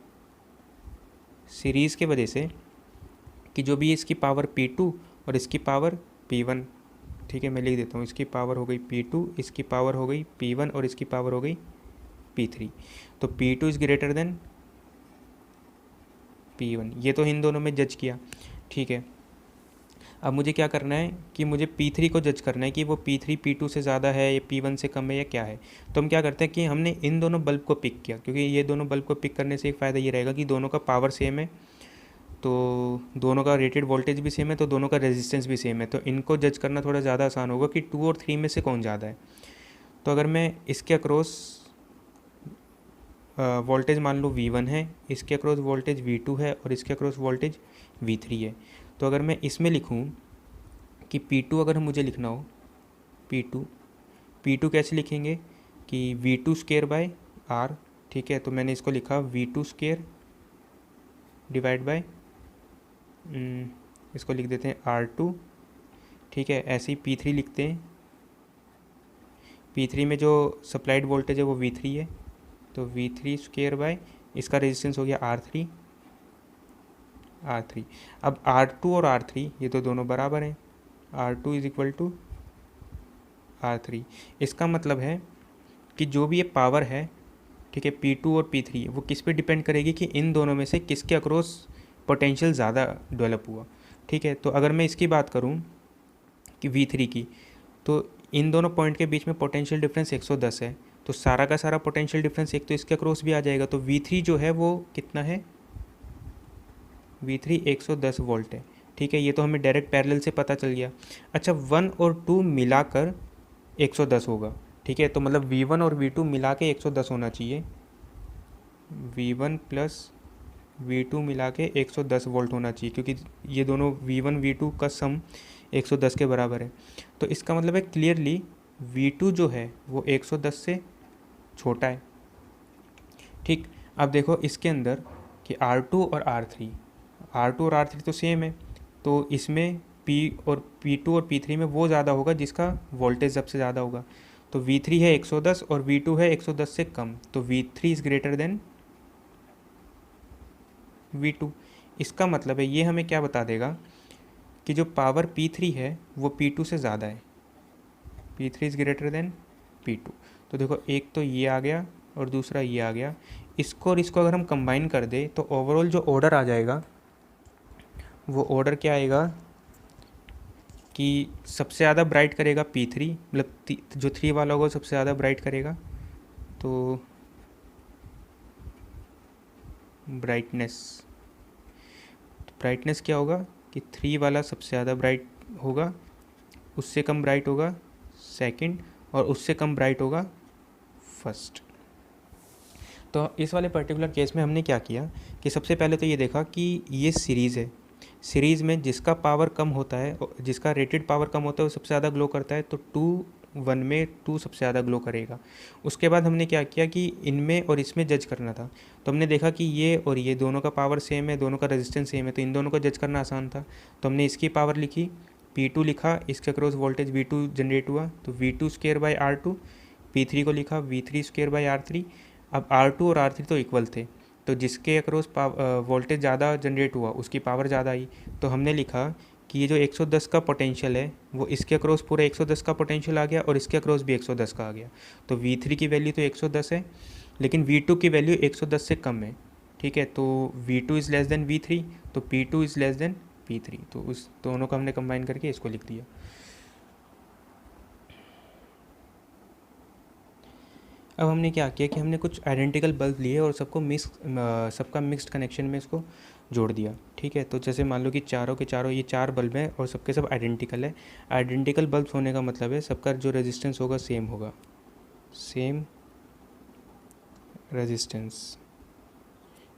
सीरीज़ के वजह से कि जो भी इसकी पावर P2 और इसकी पावर P1, ठीक है मैं लिख देता हूँ, इसकी पावर हो गई P2, इसकी पावर हो गई P1 और इसकी पावर हो गई P3। तो P2 is greater than P1, ये तो इन दोनों में जज किया। ठीक है, अब मुझे क्या करना है कि मुझे P3 को जज करना है कि वो P3 P2 से ज़्यादा है या P1 से कम है या क्या है। तो हम क्या करते हैं कि हमने इन दोनों बल्ब को पिक किया, क्योंकि ये दोनों बल्ब को पिक करने से एक फ़ायदा ये रहेगा कि दोनों का पावर सेम है, तो दोनों का रेटेड वोल्टेज भी सेम है, तो दोनों का रेजिस्टेंस भी सेम है, तो इनको जज करना थोड़ा ज़्यादा आसान होगा कि 2 और 3 में से कौन ज़्यादा है। तो अगर मैं इसके अक्रॉस वोल्टेज मान लो V1 है, इसके अक्रॉस वोल्टेज V2 है और इसके अक्रॉस वोल्टेज V3 है, तो अगर मैं इसमें लिखूँ कि P2 अगर मुझे लिखना हो P2 कैसे लिखेंगे कि V2 स्क्वेयर बाय R। ठीक है, तो मैंने इसको लिखा V2 स्क्वेयर डिवाइड बाय इसको लिख देते हैं R2। ठीक है, ऐसे ही P3 लिखते हैं, P3 में जो सप्लाइड वोल्टेज है वो V3 है, तो V3 स्क्वेयर बाय इसका रेजिस्टेंस हो गया R3। अब R2 और R3 ये तो दोनों बराबर हैं, R2 is equal to R3। इसका मतलब है कि जो भी ये पावर है, ठीक है, P2 और P3 वो किस पे डिपेंड करेगी कि इन दोनों में से किसके अक्रॉस पोटेंशियल ज़्यादा डेवलप हुआ। ठीक है, तो अगर मैं इसकी बात करूं कि V3 की, तो इन दोनों पॉइंट के बीच में पोटेंशियल डिफरेंस 110 है, तो सारा का सारा पोटेंशियल डिफरेंस एक तो इसके अक्रॉस भी आ जाएगा, तो V3 जो है वो कितना है, V3 110 वोल्ट है। ठीक है, ये तो हमें डायरेक्ट पैरेलल से पता चल गया। अच्छा 1 और 2 मिलाकर 110 होगा। ठीक है, तो मतलब V1 और V2 मिला के 110 होना चाहिए, V1 प्लस V2 मिला के 110 वोल्ट होना चाहिए, क्योंकि ये दोनों V1 V2 का सम 110 के बराबर है। तो इसका मतलब है क्लियरली V2 जो है वो 110 से छोटा है। ठीक, अब देखो इसके अंदर कि R2 और R3 तो सेम है, तो इसमें P और P2 और P3 में वो ज़्यादा होगा जिसका वोल्टेज सबसे ज़्यादा होगा। तो V3 है 110 और V2 है 110 से कम, तो V3 is greater than V2। इसका मतलब है ये हमें क्या बता देगा कि जो पावर P3 है वो P2 से ज़्यादा है, P3 is greater than P2। तो देखो एक तो ये आ गया और दूसरा ये आ गया, इसको और इसको अगर हम कंबाइन कर दें तो ओवरऑल जो ऑर्डर आ जाएगा वो ऑर्डर क्या आएगा कि सबसे ज़्यादा ब्राइट करेगा P3, मतलब जो 3 वाला होगा सबसे ज़्यादा ब्राइट करेगा। तो ब्राइटनेस क्या होगा कि 3 वाला सबसे ज़्यादा ब्राइट होगा, उससे कम ब्राइट होगा सेकंड, और उससे कम ब्राइट होगा फर्स्ट। तो इस वाले पर्टिकुलर केस में हमने क्या किया कि सबसे पहले तो ये देखा कि ये सीरीज़ है, सीरीज़ में जिसका पावर कम होता है, जिसका रेटेड पावर कम होता है वो सबसे ज़्यादा ग्लो करता है, तो 2 1 में 2 सबसे ज़्यादा ग्लो करेगा। उसके बाद हमने क्या किया कि इनमें और इसमें जज करना था, तो हमने देखा कि ये और ये दोनों का पावर सेम है, दोनों का रेजिस्टेंस सेम है, तो इन दोनों को जज करना आसान था। तो हमने इसकी पावर लिखी P2 लिखा, इसके अक्रॉस वोल्टेज V2 जनरेट हुआ, तो V2 square by R2। P3 को लिखा V3 स्क्वायर बाई R3। अब R2 और R3 तो इक्वल थे, तो जिसके अक्रॉस वोल्टेज ज़्यादा जनरेट हुआ उसकी पावर ज़्यादा आई, तो हमने लिखा कि ये जो 110 का पोटेंशियल है वो इसके अक्रॉस पूरा 110 का पोटेंशियल आ गया और इसके अक्रॉस भी 110 का आ गया। तो V3 की वैल्यू तो 110 है, लेकिन V2 की वैल्यू 110 से कम है। ठीक है, तो V2 is less then V3, तो P2 is less then P3, तो उस दोनों को हमने कंबाइन करके इसको लिख दिया। अब हमने क्या किया कि हमने कुछ आइडेंटिकल बल्ब लिए और सबका मिक्स्ड कनेक्शन में इसको जोड़ दिया। ठीक है, तो जैसे मान लो कि चारों के चारों ये 4 बल्ब हैं और सबके सब आइडेंटिकल है। आइडेंटिकल बल्ब होने का मतलब है सबका जो रेजिस्टेंस होगा सेम होगा, सेम रेजिस्टेंस।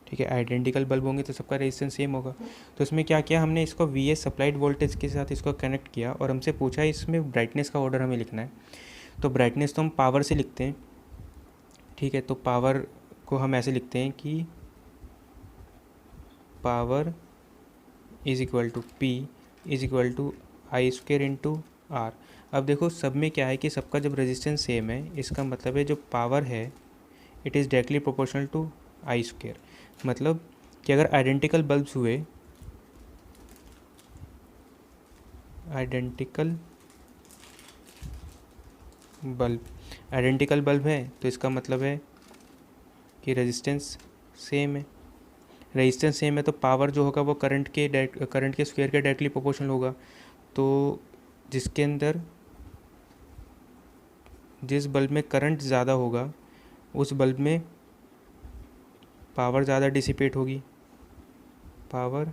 ठीक है, आइडेंटिकल बल्ब होंगे तो सबका रेजिस्टेंस सेम होगा। तो इसमें क्या किया हमने, इसको VS सप्लाइड वोल्टेज के साथ इसको कनेक्ट किया और हमसे पूछा इसमें ब्राइटनेस का ऑर्डर हमें लिखना है। तो ब्राइटनेस तो हम पावर से लिखते हैं। ठीक है, तो पावर को हम ऐसे लिखते हैं कि power is equal to P is equal to I square into R. अब देखो सब में क्या है कि सबका जब रेजिस्टेंस सेम है, इसका मतलब है जो पावर है it is directly proportional to I square. मतलब कि अगर आइडेंटिकल बल्ब्स हुए, आइडेंटिकल बल्ब है तो इसका मतलब है कि रेजिस्टेंस सेम है। रेजिस्टेंस सेम है तो पावर जो होगा वो करंट के स्क्वायर के डायरेक्टली प्रोपोर्शनल होगा। तो जिसके अंदर जिस बल्ब में करंट ज़्यादा होगा उस बल्ब में पावर ज़्यादा डिसिपेट होगी, पावर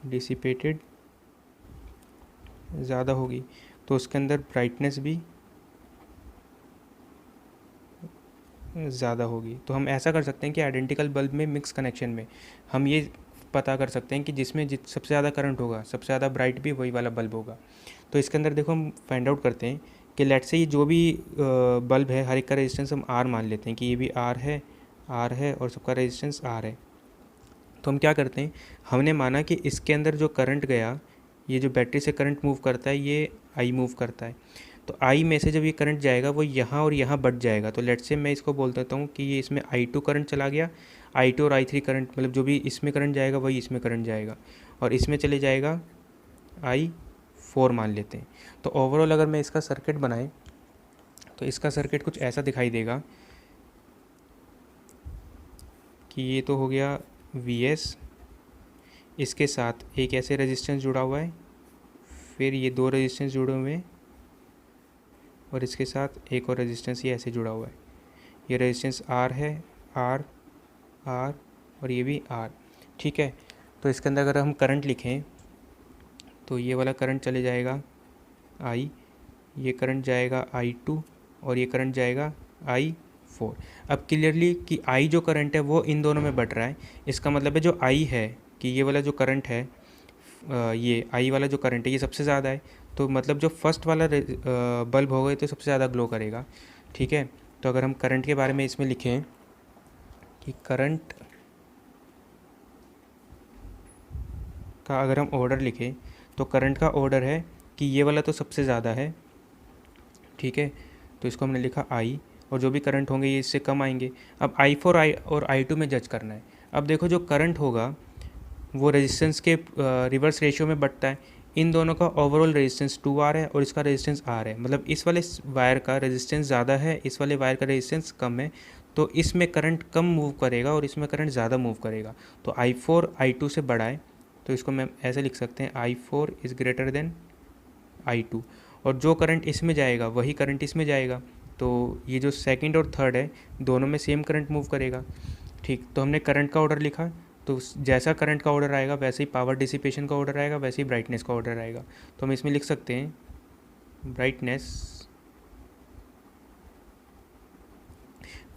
डिसिपेटेड ज़्यादा होगी, तो उसके अंदर ब्राइटनेस भी ज़्यादा होगी। तो हम ऐसा कर सकते हैं कि आइडेंटिकल बल्ब में मिक्स कनेक्शन में हम ये पता कर सकते हैं कि जिसमें सबसे ज़्यादा करंट होगा सबसे ज़्यादा ब्राइट भी वही वाला बल्ब होगा। तो इसके अंदर देखो हम फाइंड आउट करते हैं कि लेट से ये जो भी बल्ब है हर एक का रेजिस्टेंस हम R मान लेते हैं कि ये भी R है और सबका रेजिस्टेंस R है। तो हम क्या करते हैं, हमने माना कि इसके अंदर जो करंट गया, ये जो बैटरी से करंट मूव करता है ये I मूव करता है, तो I में से जब ये करंट जाएगा वो यहाँ और यहाँ बढ़ जाएगा। तो लेट से मैं इसको बोल देता हूँ कि ये इसमें I2 करंट चला गया, I2 और I3 करंट, मतलब जो भी इसमें करंट जाएगा वही इसमें करंट जाएगा, और इसमें चले जाएगा I4 मान लेते हैं। तो ओवरऑल अगर मैं इसका सर्किट बनाए तो इसका सर्किट कुछ ऐसा दिखाई देगा कि ये तो हो गया VS, इसके साथ एक ऐसे रेजिस्टेंस जुड़ा हुआ है, फिर ये 2 रेजिस्टेंस जुड़े हुए हैं, और इसके साथ एक और रेजिस्टेंस ये ऐसे जुड़ा हुआ है, ये रेजिस्टेंस R है, R R और ये भी R, ठीक है। तो इसके अंदर अगर हम करंट लिखें तो ये वाला करंट चले जाएगा I, ये करंट जाएगा I2 और ये करंट जाएगा I4। अब क्लियरली कि I जो करंट है वो इन दोनों में बट रहा है, इसका मतलब है जो I है कि ये वाला जो करंट है, ये I वाला जो करंट है ये सबसे ज़्यादा है, तो मतलब जो फर्स्ट वाला बल्ब होगा तो सबसे ज़्यादा ग्लो करेगा, ठीक है। तो अगर हम करंट के बारे में इसमें लिखें कि करंट का अगर हम ऑर्डर लिखें तो करंट का ऑर्डर है कि ये वाला तो सबसे ज़्यादा है, ठीक है। तो इसको हमने लिखा I, और जो भी करंट होंगे ये इससे कम आएंगे। अब I4 और I2 में जज करना है। अब देखो जो करंट होगा वो रेजिस्टेंस के रिवर्स रेशियो में बढ़ता है। इन दोनों का ओवरऑल रेजिस्टेंस 2R है और इसका रेजिस्टेंस R है, मतलब इस वाले वायर का रेजिस्टेंस ज़्यादा है, इस वाले वायर का रेजिस्टेंस कम है, तो इसमें करंट कम मूव करेगा और इसमें करंट ज़्यादा मूव करेगा। तो I4 I2 से बड़ा है, तो इसको मैं ऐसे लिख सकते हैं I4 is greater than I2, और जो करंट इसमें जाएगा वही करंट इसमें जाएगा, तो ये जो सेकंड और थर्ड है दोनों में सेम करंट मूव करेगा, ठीक। तो हमने करंट का ऑर्डर लिखा, तो जैसा करंट का ऑर्डर आएगा वैसे ही पावर डिसिपेशन का ऑर्डर आएगा, वैसे ही ब्राइटनेस का ऑर्डर आएगा। तो हम इसमें लिख सकते हैं ब्राइटनेस,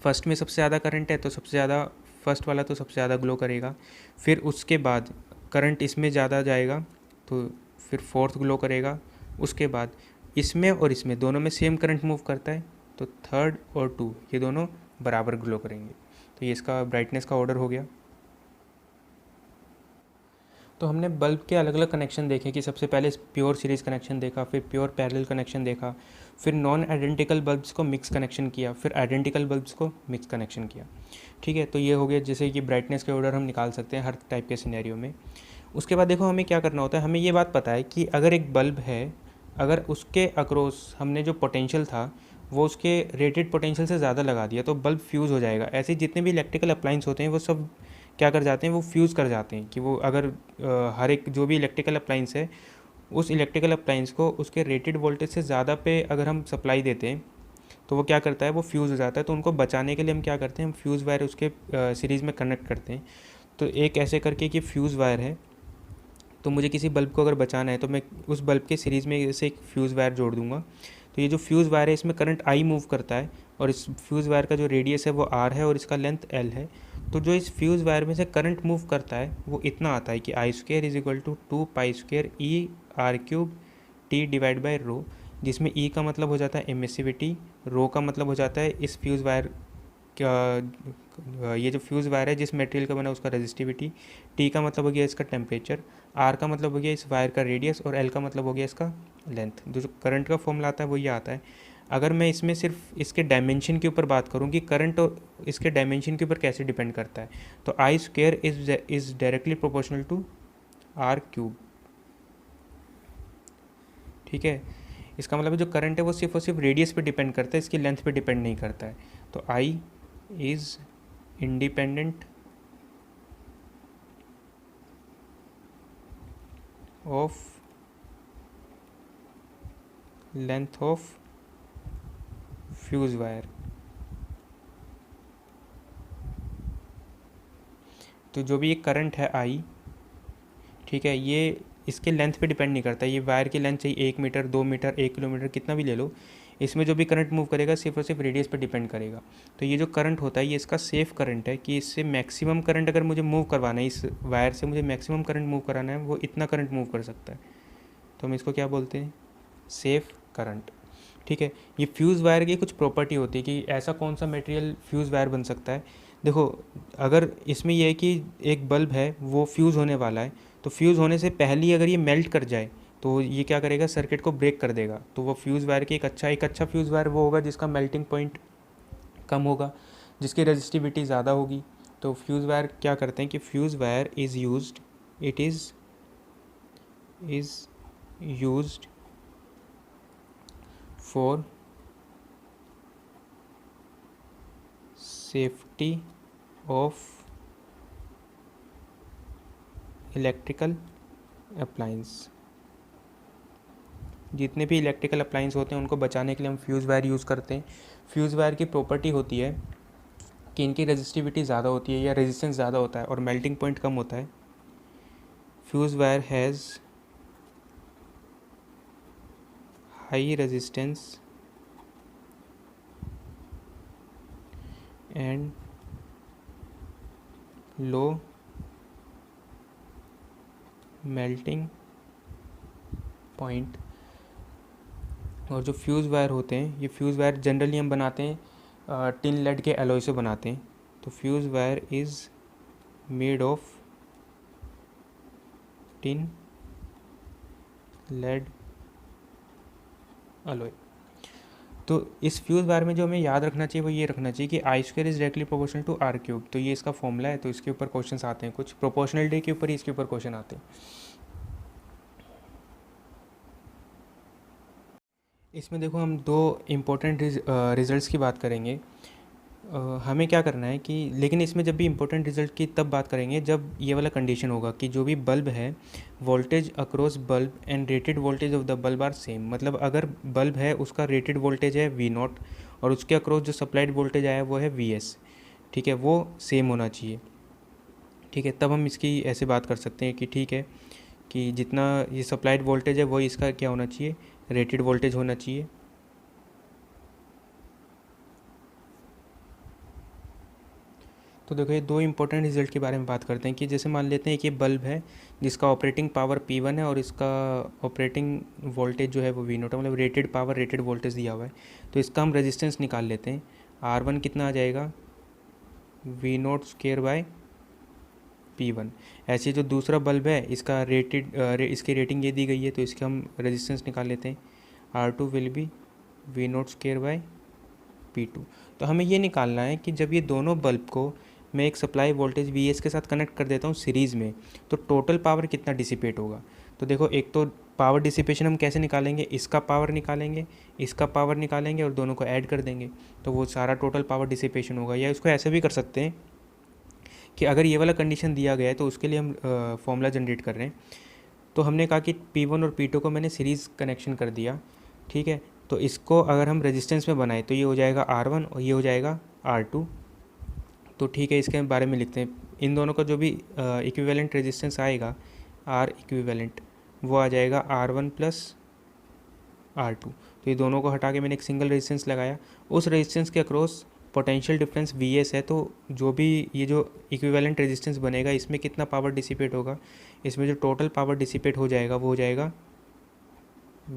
फर्स्ट में सबसे ज़्यादा करंट है तो सबसे ज़्यादा फर्स्ट वाला तो सबसे ज़्यादा ग्लो करेगा, फिर उसके बाद करंट इसमें ज़्यादा जाएगा तो फिर फोर्थ ग्लो करेगा, उसके बाद इसमें और इसमें दोनों में सेम करंट मूव करता है तो थर्ड और टू ये दोनों बराबर ग्लो करेंगे। तो ये इसका ब्राइटनेस का ऑर्डर हो गया। तो हमने बल्ब के अलग अलग कनेक्शन देखे कि सबसे पहले प्योर सीरीज़ कनेक्शन देखा, फिर प्योर पैरेलल कनेक्शन देखा, फिर नॉन आइडेंटिकल बल्ब्स को मिक्स कनेक्शन किया, फिर आइडेंटिकल बल्ब्स को मिक्स कनेक्शन किया, ठीक है। तो ये हो गया जैसे कि ब्राइटनेस के ऑर्डर हम निकाल सकते हैं हर टाइप के सिनेरियो में। उसके बाद देखो हमें क्या करना होता है, हमें ये बात पता है कि अगर एक बल्ब है, अगर उसके अक्रॉस हमने जो पोटेंशियल था वो उसके रेटेड पोटेंशियल से ज़्यादा लगा दिया तो बल्ब फ्यूज़ हो जाएगा। ऐसे जितने भी इलेक्ट्रिकल अप्लाइंस होते हैं वो सब क्या कर जाते हैं, वो फ्यूज़ कर जाते हैं कि वो अगर हर एक जो भी इलेक्ट्रिकल अप्लाइंस है उस इलेक्ट्रिकल अप्लाइंस को उसके रेटेड वोल्टेज से ज़्यादा पे अगर हम सप्लाई देते हैं तो वो क्या करता है, वो फ्यूज़ हो जाता है। तो उनको बचाने के लिए हम क्या करते हैं, हम फ्यूज़ वायर उसके सीरीज़ में कनेक्ट करते हैं। तो एक ऐसे करके कि फ्यूज़ वायर है, तो मुझे किसी बल्ब को अगर बचाना है तो मैं उस बल्ब के सीरीज़ में से एक फ्यूज़ वायर जोड़ दूंगा। तो ये जो फ्यूज़ वायर है इसमें करंट आई मूव करता है और इस फ्यूज़ वायर का जो रेडियस है वो आर है और इसका लेंथ एल है। तो जो इस फ्यूज़ वायर में से करंट मूव करता है वो इतना आता है कि I square is equal to 2 pi square E R cube T divide by rho, जिसमें ई का मतलब हो जाता है एमिसिविटी, रो का मतलब हो जाता है इस फ्यूज़ वायर ये जो फ्यूज़ वायर है जिस मटेरियल का बना उसका रेजिस्टिविटी, टी का मतलब हो गया इसका टेम्परेचर, आर का मतलब हो गया इस वायर का रेडियस और एल का मतलब हो गया इसका लेंथ। जो करंट का फॉर्मूला आता है वो ये आता है। अगर मैं इसमें सिर्फ इसके डायमेंशन के ऊपर बात करूँ कि करंट और इसके डायमेंशन के ऊपर कैसे डिपेंड करता है, तो I square is directly proportional to R cube, ठीक है। इसका मतलब जो करंट है वो सिर्फ और सिर्फ रेडियस पे डिपेंड करता है, इसकी लेंथ पे डिपेंड नहीं करता है। तो I is independent of length of fuse wire. तो जो भी ये करंट है आई, ठीक है, ये इसके लेंथ पे डिपेंड नहीं करता, ये वायर की लेंथ चाहिए 1 मीटर 2 मीटर 1 किलोमीटर कितना भी ले लो, इसमें जो भी करंट मूव करेगा सिर्फ और सिर्फ रेडियस पे डिपेंड करेगा। तो ये जो करंट होता है ये इसका सेफ़ करंट है कि इससे मैक्सिमम करंट अगर मुझे मूव करवाना है, इस वायर से मुझे मैक्सिमम करंट मूव कराना है वो इतना करंट मूव कर सकता है, तो हम इसको क्या बोलते हैं, सेफ़ करंट, ठीक है। ये फ्यूज़ वायर की कुछ प्रॉपर्टी होती है कि ऐसा कौन सा मटेरियल फ्यूज़ वायर बन सकता है। देखो अगर इसमें यह है कि एक बल्ब है वो फ्यूज़ होने वाला है, तो फ्यूज़ होने से पहले ही अगर ये मेल्ट कर जाए तो ये क्या करेगा, सर्किट को ब्रेक कर देगा। तो वो फ्यूज़ वायर की एक अच्छा फ्यूज़ वायर वो होगा जिसका मेल्टिंग पॉइंट कम होगा, जिसकी रजिस्टिविटी ज़्यादा होगी। तो फ्यूज़ वायर क्या करते हैं कि fuse wire is used, it is used for safety of electrical appliance. जितने भी इलेक्ट्रिकल अप्लायंस होते हैं उनको बचाने के लिए हम फ्यूज़ वायर यूज़ करते हैं। फ्यूज़ वायर की प्रॉपर्टी होती है कि इनकी रेजिस्टिविटी ज़्यादा होती है या रेजिस्टेंस ज़्यादा होता है और मेल्टिंग पॉइंट कम होता है। Fuse wire has high resistance and low melting point. और जो फ्यूज़ वायर होते हैं, ये फ्यूज़ वायर जनरली हम बनाते हैं टिन लेड के एलॉय से बनाते हैं। तो fuse wire is made of tin lead alloy. तो इस फ्यूज़ वायर में जो हमें याद रखना चाहिए वो ये रखना चाहिए कि I square is directly proportional to R cube. तो ये इसका फॉर्मूला है। तो इसके ऊपर क्वेश्चंस आते हैं, कुछ प्रोपोर्शनलिटी के ऊपर ही इसके ऊपर क्वेश्चन आते हैं। इसमें देखो हम दो इम्पोर्टेंट रिजल्ट्स की बात करेंगे। हमें क्या करना है कि, लेकिन इसमें जब भी इम्पोर्टेंट रिजल्ट की तब बात करेंगे जब ये वाला कंडीशन होगा कि जो भी बल्ब है, voltage across bulb and rated voltage of the bulb are same. मतलब अगर बल्ब है उसका रेटेड वोल्टेज है V0 और उसके अक्रॉस जो सप्लाइड वोल्टेज आया वो है VS, ठीक है, वो सेम होना चाहिए। ठीक है, तब हम इसकी ऐसे बात कर सकते हैं कि ठीक है कि जितना ये सप्लाइड वोल्टेज है वही इसका क्या होना चाहिए, रेटेड वोल्टेज होना चाहिए। तो देखो ये दो इंपॉर्टेंट रिजल्ट के बारे में बात करते हैं कि जैसे मान लेते हैं कि ये बल्ब है जिसका ऑपरेटिंग पावर P1 है और इसका ऑपरेटिंग वोल्टेज जो है वो V0 है, मतलब रेटेड पावर रेटेड वोल्टेज दिया हुआ है। तो इसका हम रेजिस्टेंस निकाल लेते हैं। R1 कितना आ जाएगा, V0 स्क्वायर बाय P1। ऐसे जो दूसरा बल्ब है इसका इसकी रेटिंग ये दी गई है तो इसका हम रेजिस्टेंस निकाल लेते हैं। R2 will be V0 square by P2। तो हमें ये निकालना है कि जब ये दोनों बल्ब को मैं एक सप्लाई वोल्टेज VS के साथ कनेक्ट कर देता हूँ सीरीज़ में, तो टोटल पावर कितना डिसिपेट होगा। तो देखो एक तो पावर डिसिपेशन हम कैसे निकालेंगे, इसका पावर निकालेंगे, इसका पावर निकालेंगे और दोनों को ऐड कर देंगे तो वो सारा टोटल पावर डिसिपेशन होगा। या इसको ऐसे भी कर सकते हैं कि अगर ये वाला कंडीशन दिया गया है तो उसके लिए हम फॉर्मूला जनरेट कर रहे हैं। तो हमने कहा कि P1 और P2 को मैंने सीरीज़ कनेक्शन कर दिया, ठीक है। तो इसको अगर हम रेजिस्टेंस में बनाएं तो ये हो जाएगा R1 और ये हो जाएगा R2। तो ठीक है, इसके बारे में लिखते हैं। इन दोनों का जो भी इक्विवेलेंट रेजिस्टेंस आएगा R इक्विवेलेंट, वो आ जाएगा R1 प्लस R2। तो ये दोनों को हटा के मैंने एक सिंगल रेजिस्टेंस लगाया। उस रेजिस्टेंस के अक्रॉस पोटेंशियल डिफरेंस VS है, तो जो भी ये जो इक्विवेलेंट रेजिस्टेंस बनेगा इसमें कितना पावर डिसिपेट होगा, इसमें जो टोटल पावर डिसिपेट हो जाएगा वो हो जाएगा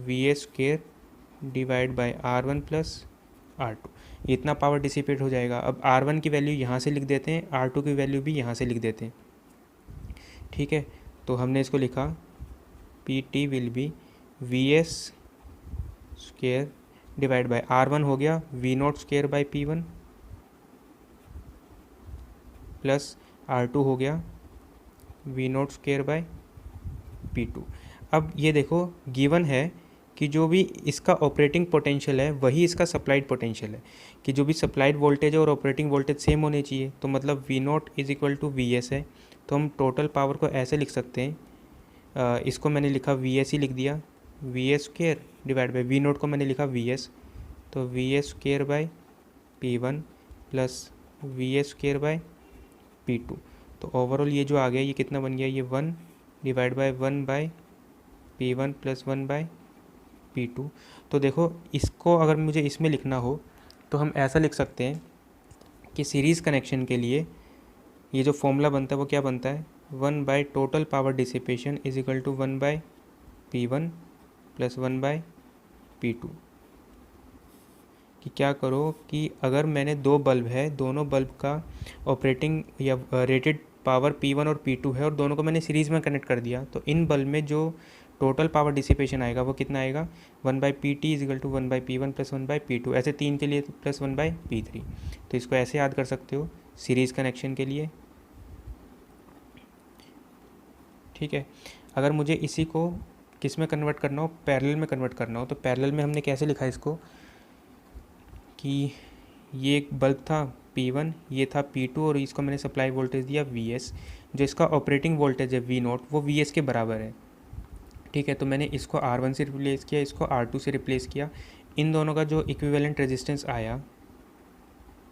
VS square divide by R1 plus R2। इतना पावर डिसिपेट हो जाएगा। अब R1 की वैल्यू यहाँ से लिख देते हैं, R2 की वैल्यू भी यहाँ से लिख देते हैं, ठीक है। तो हमने इसको लिखा PT will be VS square divide by R1 हो गया V0 square by P1 plus R2 हो गया V0 स्क्वायर बाय P2। अब ये देखो गिवन है कि जो भी इसका ऑपरेटिंग पोटेंशियल है वही इसका सप्लाइड पोटेंशियल है, कि जो भी सप्लाइड वोल्टेज है और ऑपरेटिंग वोल्टेज सेम होने चाहिए। तो मतलब V0 is equal to VS है। तो हम टोटल पावर को ऐसे लिख सकते हैं, इसको मैंने लिखा VS ही लिख दिया, VS square divide by V0 को मैंने लिखा VS, तो VS square by P1 plus VS square by P2। तो ओवरऑल ये जो आ गया ये कितना बन गया, ये 1 divide by 1 by P1 plus 1 by P2। तो देखो इसको अगर मुझे इसमें लिखना हो तो हम ऐसा लिख सकते हैं कि सीरीज़ कनेक्शन के लिए ये जो फॉर्मूला बनता है वो क्या बनता है, 1 by total power dissipation is equal to 1 by P1 plus 1 by P2। कि क्या करो कि अगर मैंने दो बल्ब है, दोनों बल्ब का ऑपरेटिंग या रेटेड पावर P1 और P2 है और दोनों को मैंने सीरीज़ में कनेक्ट कर दिया, तो इन बल्ब में जो टोटल पावर डिसिपेशन आएगा वो कितना आएगा, 1 by PT is equal to 1 by P1 plus 1 by P2। ऐसे तीन के लिए प्लस 1 बाई P3। तो इसको ऐसे याद कर सकते हो सीरीज़ कनेक्शन के लिए, ठीक है। अगर मुझे इसी को किस में कन्वर्ट करना हो, पैरेलल में कन्वर्ट करना हो, तो पैरेलल में हमने कैसे लिखा इसको कि ये एक बल्ब था P1, ये था P2 और इसको मैंने सप्लाई वोल्टेज दिया VS। जो इसका ऑपरेटिंग वोल्टेज है V0 वो VS के बराबर है। ठीक है, तो मैंने इसको R1 से रिप्लेस किया, इसको R2 से रिप्लेस किया। इन दोनों का जो इक्विवेलेंट रेजिस्टेंस आया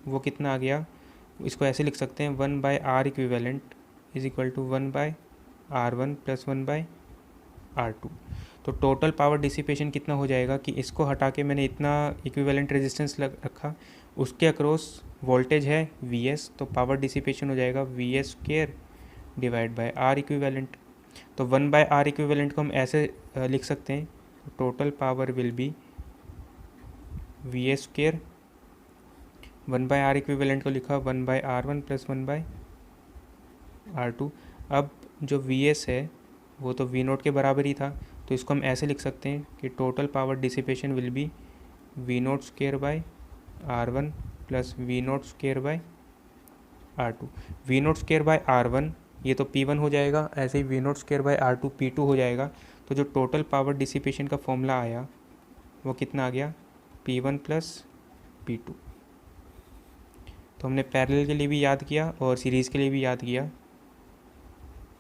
वो कितना आ गया, इसको ऐसे लिख सकते हैं 1/R equivalent is equal to 1/R1 plus 1/R2। तो टोटल पावर डिसिपेशन कितना हो जाएगा कि इसको हटा के मैंने इतना इक्विवेलेंट रेजिस्टेंस रखा, उसके अक्रॉस वोल्टेज है Vs, तो पावर डिसिपेशन हो जाएगा Vs² divide by R equivalent. तो 1/R इक्विवेलेंट को हम ऐसे लिख सकते हैं, total power will be Vs²। 1/R equivalent को लिखा 1/R1 प्लस 1/R2। अब जो Vs है वो तो V0 के बराबर ही था, तो इसको हम ऐसे लिख सकते हैं कि total power dissipation will be V0² by R1 plus V0² by R2। V0² by R1 ये तो P1 हो जाएगा, ऐसे ही V0² बाय R2 P2 हो जाएगा। तो जो टोटल पावर डिसिपेशन का फॉर्मूला आया वो कितना आ गया, P1 प्लस P2। तो हमने पैरेलल के लिए भी याद किया और सीरीज़ के लिए भी याद किया।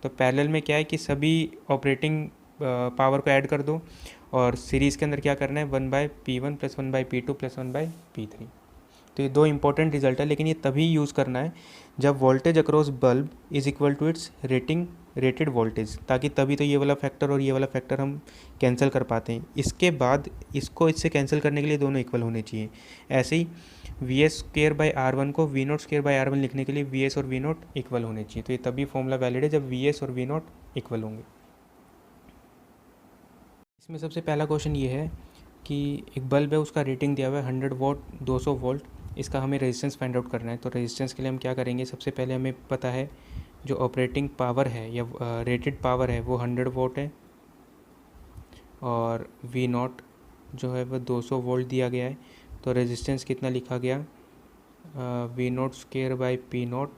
तो पैरेलल में क्या है कि सभी ऑपरेटिंग पावर को ऐड कर दो, और सीरीज़ के अंदर क्या करना है 1/P1 plus 1/P2 plus 1/P3। तो ये दो इंपॉर्टेंट रिजल्ट है, लेकिन ये तभी यूज़ करना है जब voltage across bulb is equal to its rated voltage, ताकि तभी तो ये वाला फैक्टर और ये वाला फैक्टर हम कैंसिल कर पाते हैं। इसके बाद इसको इससे कैंसिल करने के लिए दोनों इक्वल होने चाहिए। ऐसे ही Vs² बाई R1 को V0² बाई R1 लिखने के लिए Vs और V0 इक्वल होने चाहिए। तो ये तभी फॉर्मूला वैलिड है जब Vs और V0 इक्वल होंगे। इसमें सबसे पहला क्वेश्चन ये है कि एक बल्ब है, उसका रेटिंग दिया हुआ है 100 वॉट 200 वोल्ट, इसका हमें रेजिस्टेंस फाइंड आउट करना है। तो रेजिस्टेंस के लिए हम क्या करेंगे, सबसे पहले हमें पता है जो ऑपरेटिंग पावर है या रेटेड पावर है वो 100 वोट है, और V0 जो है वो 200 वोल्ट दिया गया है। तो रेजिस्टेंस कितना लिखा गया, V0² बाई P0,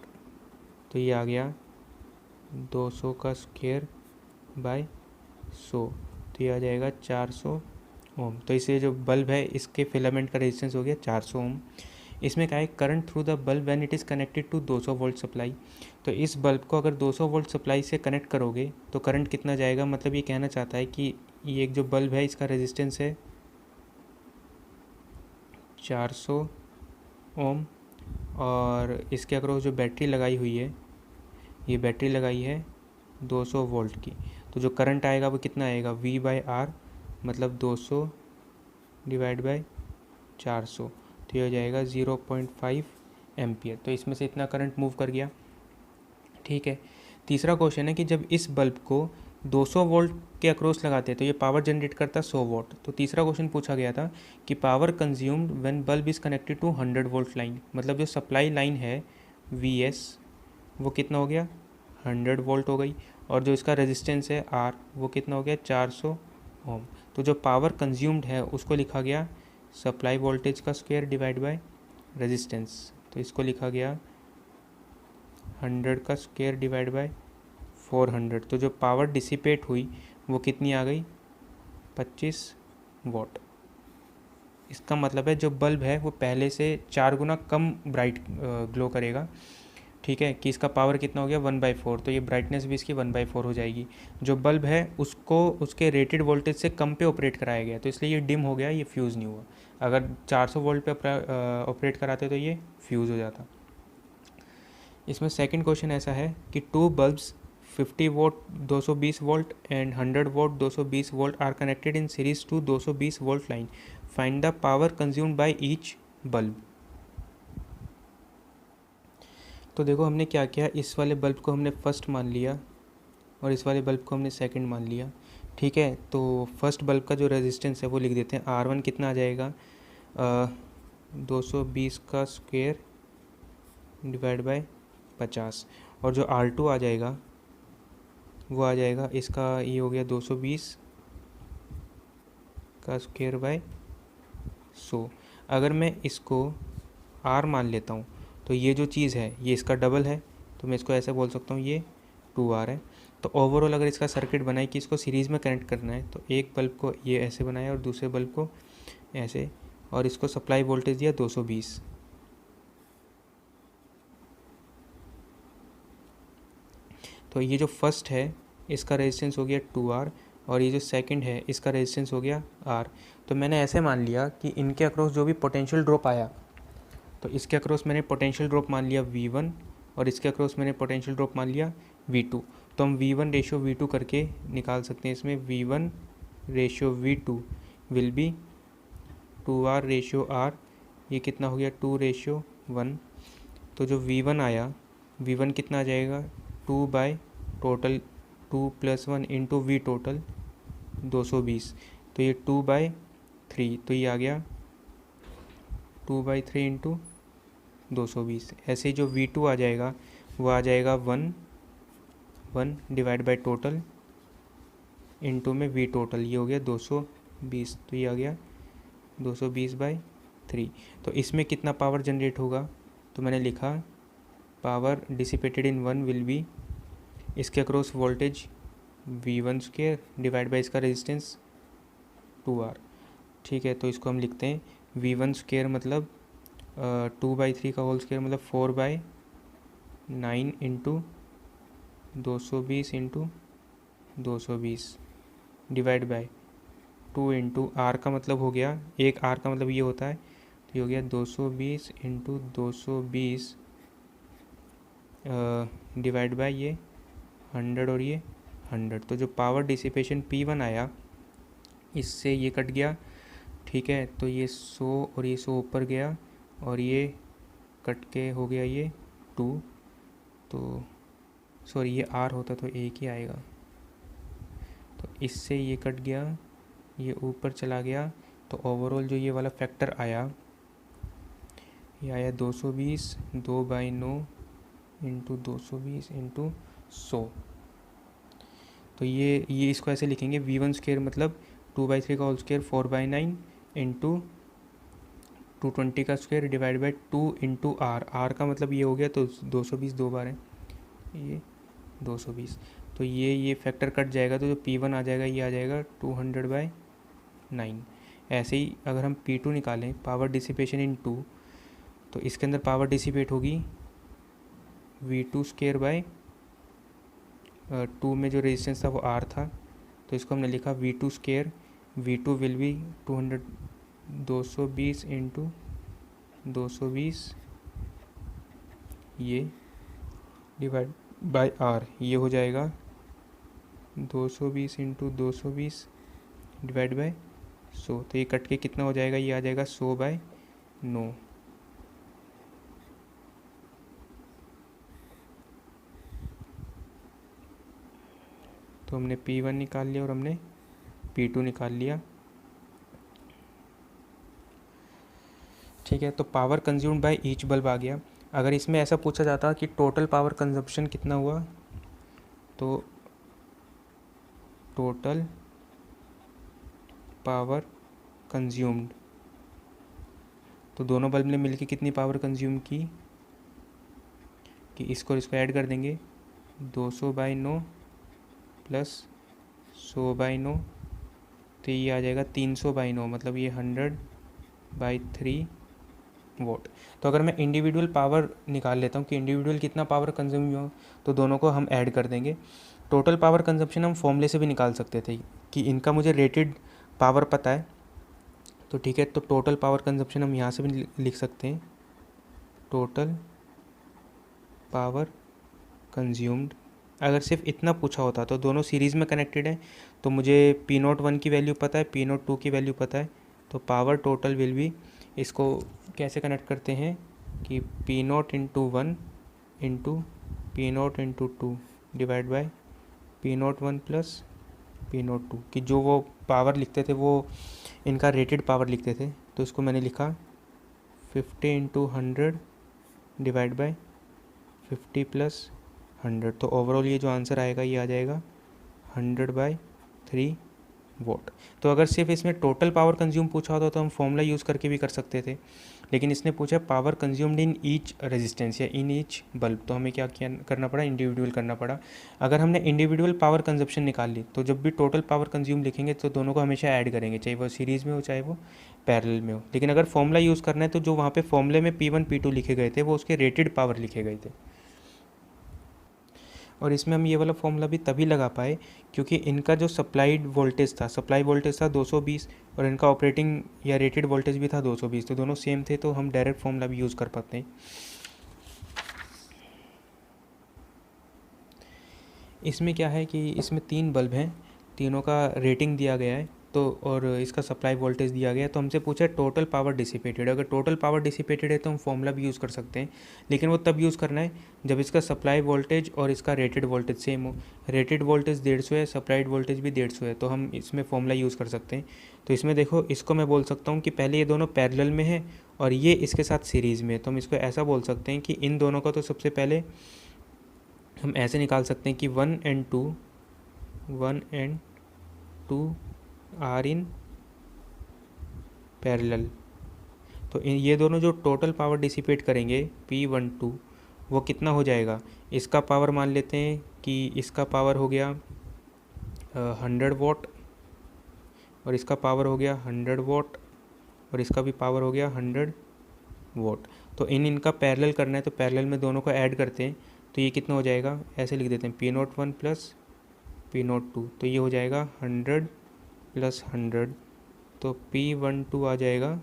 तो ये आ गया 200 का स्क्वायर बाई 100, तो ये आ जाएगा 400 ओम। तो इससे जो बल्ब है इसके फिलामेंट का रेजिस्टेंस हो गया 400 ओम। इसमें क्या है, current through the bulb when it is connected to 200 volt supply. तो इस बल्ब को अगर 200 वोल्ट सप्लाई से कनेक्ट करोगे तो करंट कितना जाएगा, मतलब ये कहना चाहता है कि ये एक जो बल्ब है इसका रेजिस्टेंस है 400 ओम, और इसके अक्रॉस जो बैटरी लगाई हुई है, ये बैटरी लगाई है 200 वोल्ट की। तो जो करंट आएगा वो कितना आएगा, V/R, मतलब 200 डिवाइड बाई 400, तो ये हो जाएगा 0.5 एम्पियर। तो इसमें से इतना करंट मूव कर गया। ठीक है, तीसरा क्वेश्चन है कि जब इस बल्ब को 200 वोल्ट के अक्रॉस लगाते हैं तो ये पावर जनरेट करता है 100 वोल्ट। तो तीसरा क्वेश्चन पूछा गया था कि power consumed when bulb is connected to 100 volt line, मतलब जो सप्लाई लाइन है Vs वो कितना हो गया, 100 वोल्ट हो गई, और जो इसका रेजिस्टेंस है R वो कितना हो गया 400 ओम। तो जो पावर कंज्यूम्ड है उसको लिखा गया सप्लाई वोल्टेज का स्क्वायर डिवाइड बाय रेजिस्टेंस। तो इसको लिखा गया 100 का स्क्वायर डिवाइड बाय 400। तो जो पावर डिसिपेट हुई वो कितनी आ गई, 25 वॉट। इसका मतलब है जो बल्ब है वो पहले से 4 गुना कम ब्राइट ग्लो करेगा। ठीक है, कि इसका पावर कितना हो गया 1/4, तो ये ब्राइटनेस भी इसकी 1/4 हो जाएगी। जो बल्ब है उसको उसके रेटेड वोल्टेज से कम पे ऑपरेट कराया गया, तो इसलिए ये डिम हो गया, ये फ्यूज़ नहीं हुआ। अगर 400 वोल्ट पे ऑपरेट कराते तो ये फ्यूज़ हो जाता। इसमें सेकंड क्वेश्चन ऐसा है कि two bulbs 50 volt 220 volt and 100 volt 220 volt are connected in series to 220 volt line, find the power consumed by each bulb. तो देखो हमने क्या किया, इस वाले बल्ब को हमने फर्स्ट मान लिया और इस वाले बल्ब को हमने सेकंड मान लिया। ठीक है, तो फर्स्ट बल्ब का जो रेजिस्टेंस है वो लिख देते हैं, R1 कितना आ जाएगा 220 का स्क्वायर डिवाइड बाय 50, और जो R2 आ जाएगा वो आ जाएगा इसका, ये हो गया 220 का स्क्वायर बाय 100। अगर मैं इसको R मान लेता हूँ तो ये जो चीज़ है ये इसका डबल है, तो मैं इसको ऐसे बोल सकता हूँ ये 2R है। तो ओवरऑल अगर इसका सर्किट बनाए कि इसको सीरीज़ में कनेक्ट करना है तो एक बल्ब को ये ऐसे बनाया और दूसरे बल्ब को ऐसे, और इसको सप्लाई वोल्टेज दिया 220। तो ये जो फर्स्ट है इसका रेजिस्टेंस हो गया 2R, और ये जो सेकंड है इसका रेजिस्टेंस हो गया R। तो मैंने ऐसे मान लिया कि इनके अक्रॉस जो भी पोटेंशियल ड्रॉप आया, तो इसके अक्रॉस मैंने पोटेंशियल ड्रॉप मान लिया V1 और इसके अक्रॉस मैंने पोटेंशियल ड्रॉप मान लिया V2। तो हम V1 रेशियो V2 करके निकाल सकते हैं। इसमें V1 ratio V2 will be 2R ratio R, ये कितना हो गया 2 रेशियो 1। तो जो V1 आया, V1 कितना आ जाएगा 2 by total 2 + 1 into V total 220। तो ये 2/3, तो ये आ गया 2/3 इंटू 220। ऐसे जो V2 आ जाएगा वो आ जाएगा 1 डिवाइड बाई टोटल इंटू में V टोटल, ये हो गया 220। तो ये आ गया 220/3। तो इसमें कितना पावर जनरेट होगा, तो मैंने लिखा power dissipated in 1 will be, इसके across voltage V1² divide by इसका रेजिस्टेंस 2R। ठीक है, तो इसको हम लिखते हैं V1² मतलब 2/3 का होल स्क्वायर मतलब 4/9 into 220 into 220 divide by 2 into R का मतलब हो गया, एक R का मतलब ये होता है, तो ये हो गया 220 इंटू 220 डिवाइड बाय ये 100 और ये 100। तो जो पावर डिसिपेशन P1 आया इससे ये कट गया। ठीक है, तो ये 100 और ये 100 ऊपर गया और ये कट के हो गया ये 2। तो सॉरी ये R होता तो एक ही आएगा, तो इससे ये कट गया, ये ऊपर चला गया। तो ओवरऑल जो ये वाला फैक्टर आया, ये आया 220 2/9 इंटू 220 इंटू 100। तो ये इसको ऐसे लिखेंगे V1² मतलब 2/3 का होल स्क्वायर 4/9 इंटू 220 का square divide by 2 into R का मतलब ये हो गया, तो 220 दो बार है, ये 220। तो ये फैक्टर कट जाएगा, तो जो P1 आ जाएगा ये आ जाएगा 200/9। ऐसे ही अगर हम P2 निकालें, पावर डिसिपेशन इन 2, तो इसके अंदर पावर डिसिपेट होगी V2² 2 में जो रेजिस्टेंस था वो R था, तो इसको हमने लिखा V2²। V2 will be 220 into 220 ये डिवाइड बाय R, ये हो जाएगा 220 इंटू 220 डिवाइड बाय 100। तो ये कट के कितना हो जाएगा, ये आ जाएगा 100/9। तो हमने P1 निकाल लिया और हमने P2 निकाल लिया। ठीक है, तो power consumed by each bulb आ गया। अगर इसमें ऐसा पूछा जाता कि टोटल पावर कंजप्शन कितना हुआ, तो टोटल पावर कंज्यूम्ड, तो दोनों बल्ब ने मिलकर कितनी पावर कंज्यूम की, कि इसको ऐड कर देंगे 200/9 प्लस 100/9, तो ये आ जाएगा 300/9, मतलब ये 100/3 वोट। तो अगर मैं इंडिविजुअल पावर निकाल लेता हूँ कि इंडिविजुअल कितना पावर कंज्यूम हुआ, तो दोनों को हम ऐड कर देंगे। टोटल पावर कंजप्शन हम फॉर्मूले से भी निकाल सकते थे कि इनका मुझे रेटेड पावर पता है, तो ठीक है, तो टोटल पावर कंजप्शन हम यहाँ से भी लिख सकते हैं, टोटल पावर कंज्यूम्ड। अगर सिर्फ इतना पूछा होता तो दोनों सीरीज़ में कनेक्टेड है, तो मुझे P01 की वैल्यू पता है, P02 की वैल्यू पता है, तो पावर टोटल विल बी, इसको कैसे कनेक्ट करते हैं कि P0 into 1 into P0 into 2 divide by P01 plus P02, कि जो वो पावर लिखते थे वो इनका रेटेड पावर लिखते थे, तो इसको मैंने लिखा 50 इंटू 100 डिवाइड बाई 50 प्लस 100। तो ओवरऑल ये जो आंसर आएगा ये आ जाएगा 100/3 वोट। तो अगर सिर्फ इसमें टोटल पावर कंज्यूम पूछा होता तो हम फॉर्मूला यूज़ करके भी कर सकते थे, लेकिन इसने पूछा power consumed in each resistance या इन ईच बल्ब, तो हमें क्या करना पड़ा, इंडिविजुअल करना पड़ा। अगर हमने इंडिविजुअल पावर कंजप्शन निकाल ली, तो जब भी टोटल पावर कंज्यूम लिखेंगे तो दोनों को हमेशा ऐड करेंगे, चाहे वो सीरीज़ में हो चाहे वो पैरेलल में हो। लेकिन अगर फॉर्मूला यूज़ करना है तो जो वहाँ पे फॉर्मूले में P1 P2 लिखे गए थे वो उसके रेटेड पावर लिखे गए थे। और इसमें हम ये वाला फॉर्मूला भी तभी लगा पाए क्योंकि इनका जो सप्लाई वोल्टेज था 220 और इनका ऑपरेटिंग या रेटेड वोल्टेज भी था 220, तो दोनों सेम थे, तो हम डायरेक्ट फॉर्मूला भी यूज़ कर पाते हैं। इसमें क्या है कि इसमें 3 बल्ब हैं, तीनों का रेटिंग दिया गया है, तो और इसका सप्लाई वोल्टेज दिया गया है। तो हमसे पूछा है टोटल पावर डिसिपेटेड। अगर टोटल पावर डिसिपेटेड है तो हम फॉर्मूला भी यूज़ कर सकते हैं, लेकिन वो तब यूज़ करना है जब इसका सप्लाई वोल्टेज और इसका रेटेड वोल्टेज सेम हो। रेटेड वोल्टेज 150 है, सप्लाइड वोल्टेज भी 150 है, तो हम इसमें फॉर्मूला यूज़ कर सकते हैं। तो इसमें देखो, इसको मैं बोल सकता हूँ कि पहले ये दोनों पैरेलल में है और ये इसके साथ सीरीज़ में है, तो हम इसको ऐसा बोल सकते हैं कि इन दोनों का तो सबसे पहले हम ऐसे निकाल सकते हैं कि 1 and 2 आर इन पैरेलल। तो ये दोनों जो टोटल पावर डिसिपेट करेंगे P12, वो कितना हो जाएगा, इसका पावर मान लेते हैं कि इसका पावर हो गया 100 वॉट और इसका पावर हो गया 100 वॉट और इसका भी पावर हो गया 100 वॉट। तो इनका पैरेलल करना है, तो पैरेलल में दोनों को ऐड करते हैं, तो ये कितना हो जाएगा, ऐसे लिख देते हैं P01 प्लस P02, तो ये हो जाएगा 100 प्लस 100, तो P12 आ जाएगा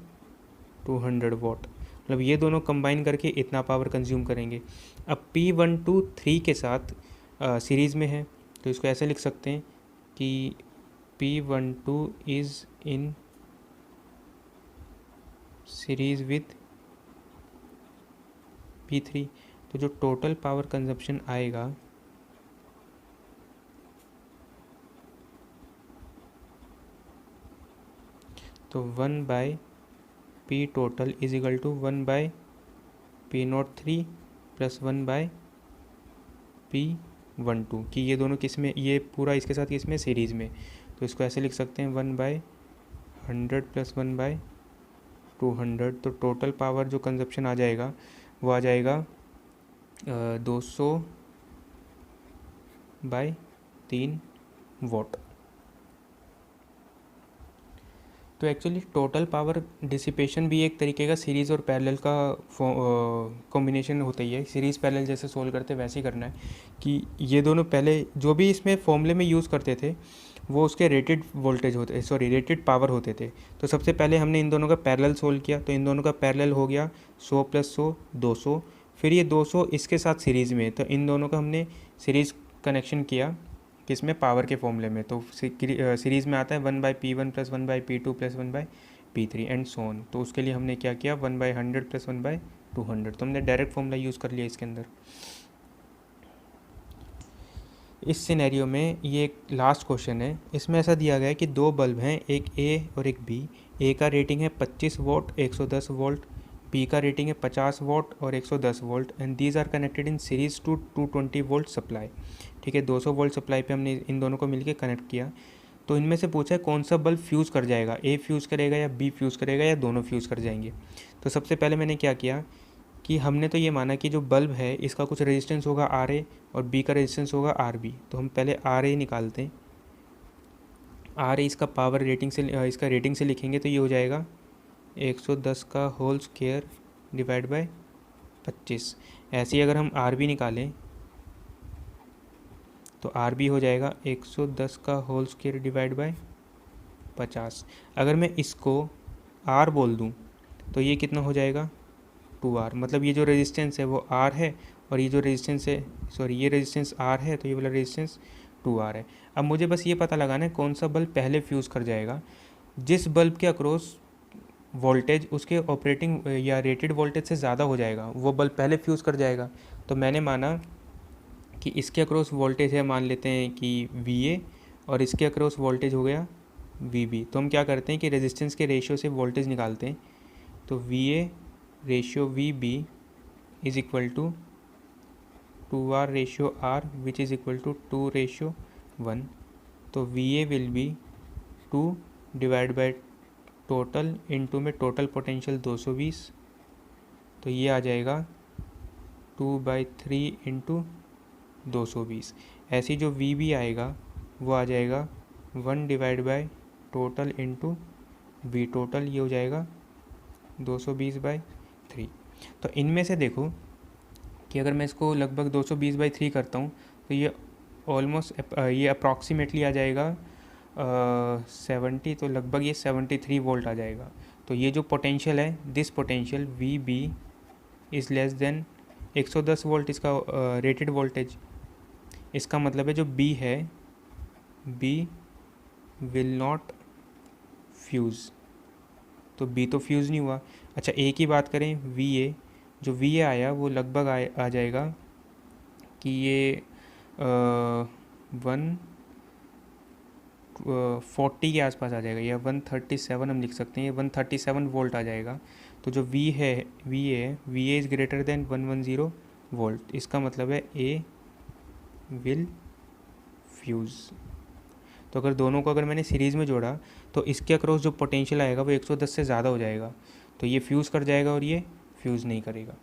200 वॉट। मतलब ये दोनों कंबाइन करके इतना पावर कंज्यूम करेंगे। अब P12 3 के साथ सीरीज़ में है, तो इसको ऐसे लिख सकते हैं कि P12 is in series with P3। तो जो टोटल पावर कंजप्शन आएगा तो 1/P total is equal to 1/P03 plus 1/P12, कि ये दोनों किस में, ये पूरा इसके साथ किस में, सीरीज़ में। तो इसको ऐसे लिख सकते हैं 1/100 प्लस 1/200। तो टोटल पावर जो कंजप्शन आ जाएगा वो आ जाएगा 200/3 वॉट। तो एक्चुअली टोटल पावर डिसिपेशन भी एक तरीके का सीरीज़ और पैरेलल का कॉम्बिनेशन होता ही है। सीरीज़ पैरेलल जैसे सोल्व करते वैसे ही करना है कि ये दोनों पहले जो भी इसमें फॉर्मूले में यूज़ करते थे वो उसके रेटेड वोल्टेज होते, सॉरी रेटेड पावर होते थे। तो सबसे पहले हमने इन दोनों का पैरेलल सोल्व किया, तो इन दोनों का पैरेलल हो गया 100 प्लस 100 200, फिर ये 200 इसके साथ सीरीज़ में, तो इन दोनों का हमने सीरीज़ कनेक्शन किया किसमें, पावर के फॉर्मूले में। तो सीरीज़ में आता है 1/P1 plus 1/P2 plus 1/P3 and so on. तो उसके लिए हमने क्या किया, 1/100 प्लस 1/200, तो हमने डायरेक्ट फॉर्मूला यूज़ कर लिया इसके अंदर। इस सिनेरियो में ये एक लास्ट क्वेश्चन है, इसमें ऐसा दिया गया है कि 2 बल्ब हैं, एक ए और एक बी। ए का रेटिंग है 25 वोल्ट 110 वोल्ट, बी का रेटिंग है 50 वोल्ट और 110 volt, and these are connected in series to 220 volt supply. ठीक है, 200 वोल्ट सप्लाई पे हमने इन दोनों को मिलके कनेक्ट किया। तो इनमें से पूछा है कौन सा बल्ब फ्यूज़ कर जाएगा, ए फ्यूज़ करेगा या बी फ्यूज़ करेगा या दोनों फ्यूज़ कर जाएंगे। तो सबसे पहले मैंने क्या किया कि हमने तो ये माना कि जो बल्ब है इसका कुछ रेजिस्टेंस होगा आर ए और बी का रेजिस्टेंस होगा आर बी। तो हम पहले आर ए निकालते हैं, आर ए इसका पावर रेटिंग से, इसका रेटिंग से लिखेंगे तो ये हो जाएगा 110 का होल स्क्वायर डिवाइड बाय 25। ऐसे ही अगर हम आर बी निकालें तो आर बी हो जाएगा 110 का होल स्क्वायर डिवाइड बाय 50। अगर मैं इसको आर बोल दूं तो ये कितना हो जाएगा 2R। मतलब ये जो रेजिस्टेंस है वो R है और ये जो रेजिस्टेंस है, सॉरी ये रेजिस्टेंस R है, तो ये वाला रेजिस्टेंस 2R है। अब मुझे बस ये पता लगाना है कौन सा बल्ब पहले फ्यूज़ कर जाएगा। जिस बल्ब के अक्रॉस वोल्टेज उसके ऑपरेटिंग या रेटेड वोल्टेज से ज़्यादा हो जाएगा वो बल्ब पहले फ्यूज़ कर जाएगा। तो मैंने माना कि इसके अक्रॉस वोल्टेज है, मान लेते हैं कि VA, और इसके अक्रॉस वोल्टेज हो गया VB। तो हम क्या करते हैं कि रेजिस्टेंस के रेशियो से वोल्टेज निकालते हैं। तो VA ratio VB is equal to 2R ratio R which is equal to 2:1। तो VA will be 2 divide by total, into में टोटल पोटेंशियल 220, तो ये आ जाएगा 2/3 इंटू 220। ऐसी जो VB आएगा वो आ जाएगा 1 divide by total into V total, ये हो जाएगा 220/3। तो इनमें से देखो कि अगर मैं इसको लगभग 220/3 करता हूँ तो ये ऑलमोस्ट ये अप्रॉक्सीमेटली आ जाएगा 70, तो लगभग ये 73 वोल्ट आ जाएगा। तो ये जो पोटेंशियल है, this potential V B is less than 110 volt इसका रेटेड वोल्टेज। इसका मतलब है जो बी है, बी विल नॉट फ्यूज़, तो बी तो फ्यूज़ नहीं हुआ। अच्छा, ए की बात करें, वी ए, जो वी ए आया वो लगभग आ जाएगा कि ये 140 के आसपास आ जाएगा, या 137 हम लिख सकते हैं, ये 137 वोल्ट आ जाएगा। तो जो वी है, V A is greater than 110 volt, इसका मतलब है ए विल फ्यूज़। तो अगर दोनों को अगर मैंने सीरीज़ में जोड़ा तो इसके अक्रॉस जो पोटेंशियल आएगा वो 110 से ज़्यादा हो जाएगा, तो ये फ्यूज़ कर जाएगा और ये फ्यूज़ नहीं करेगा।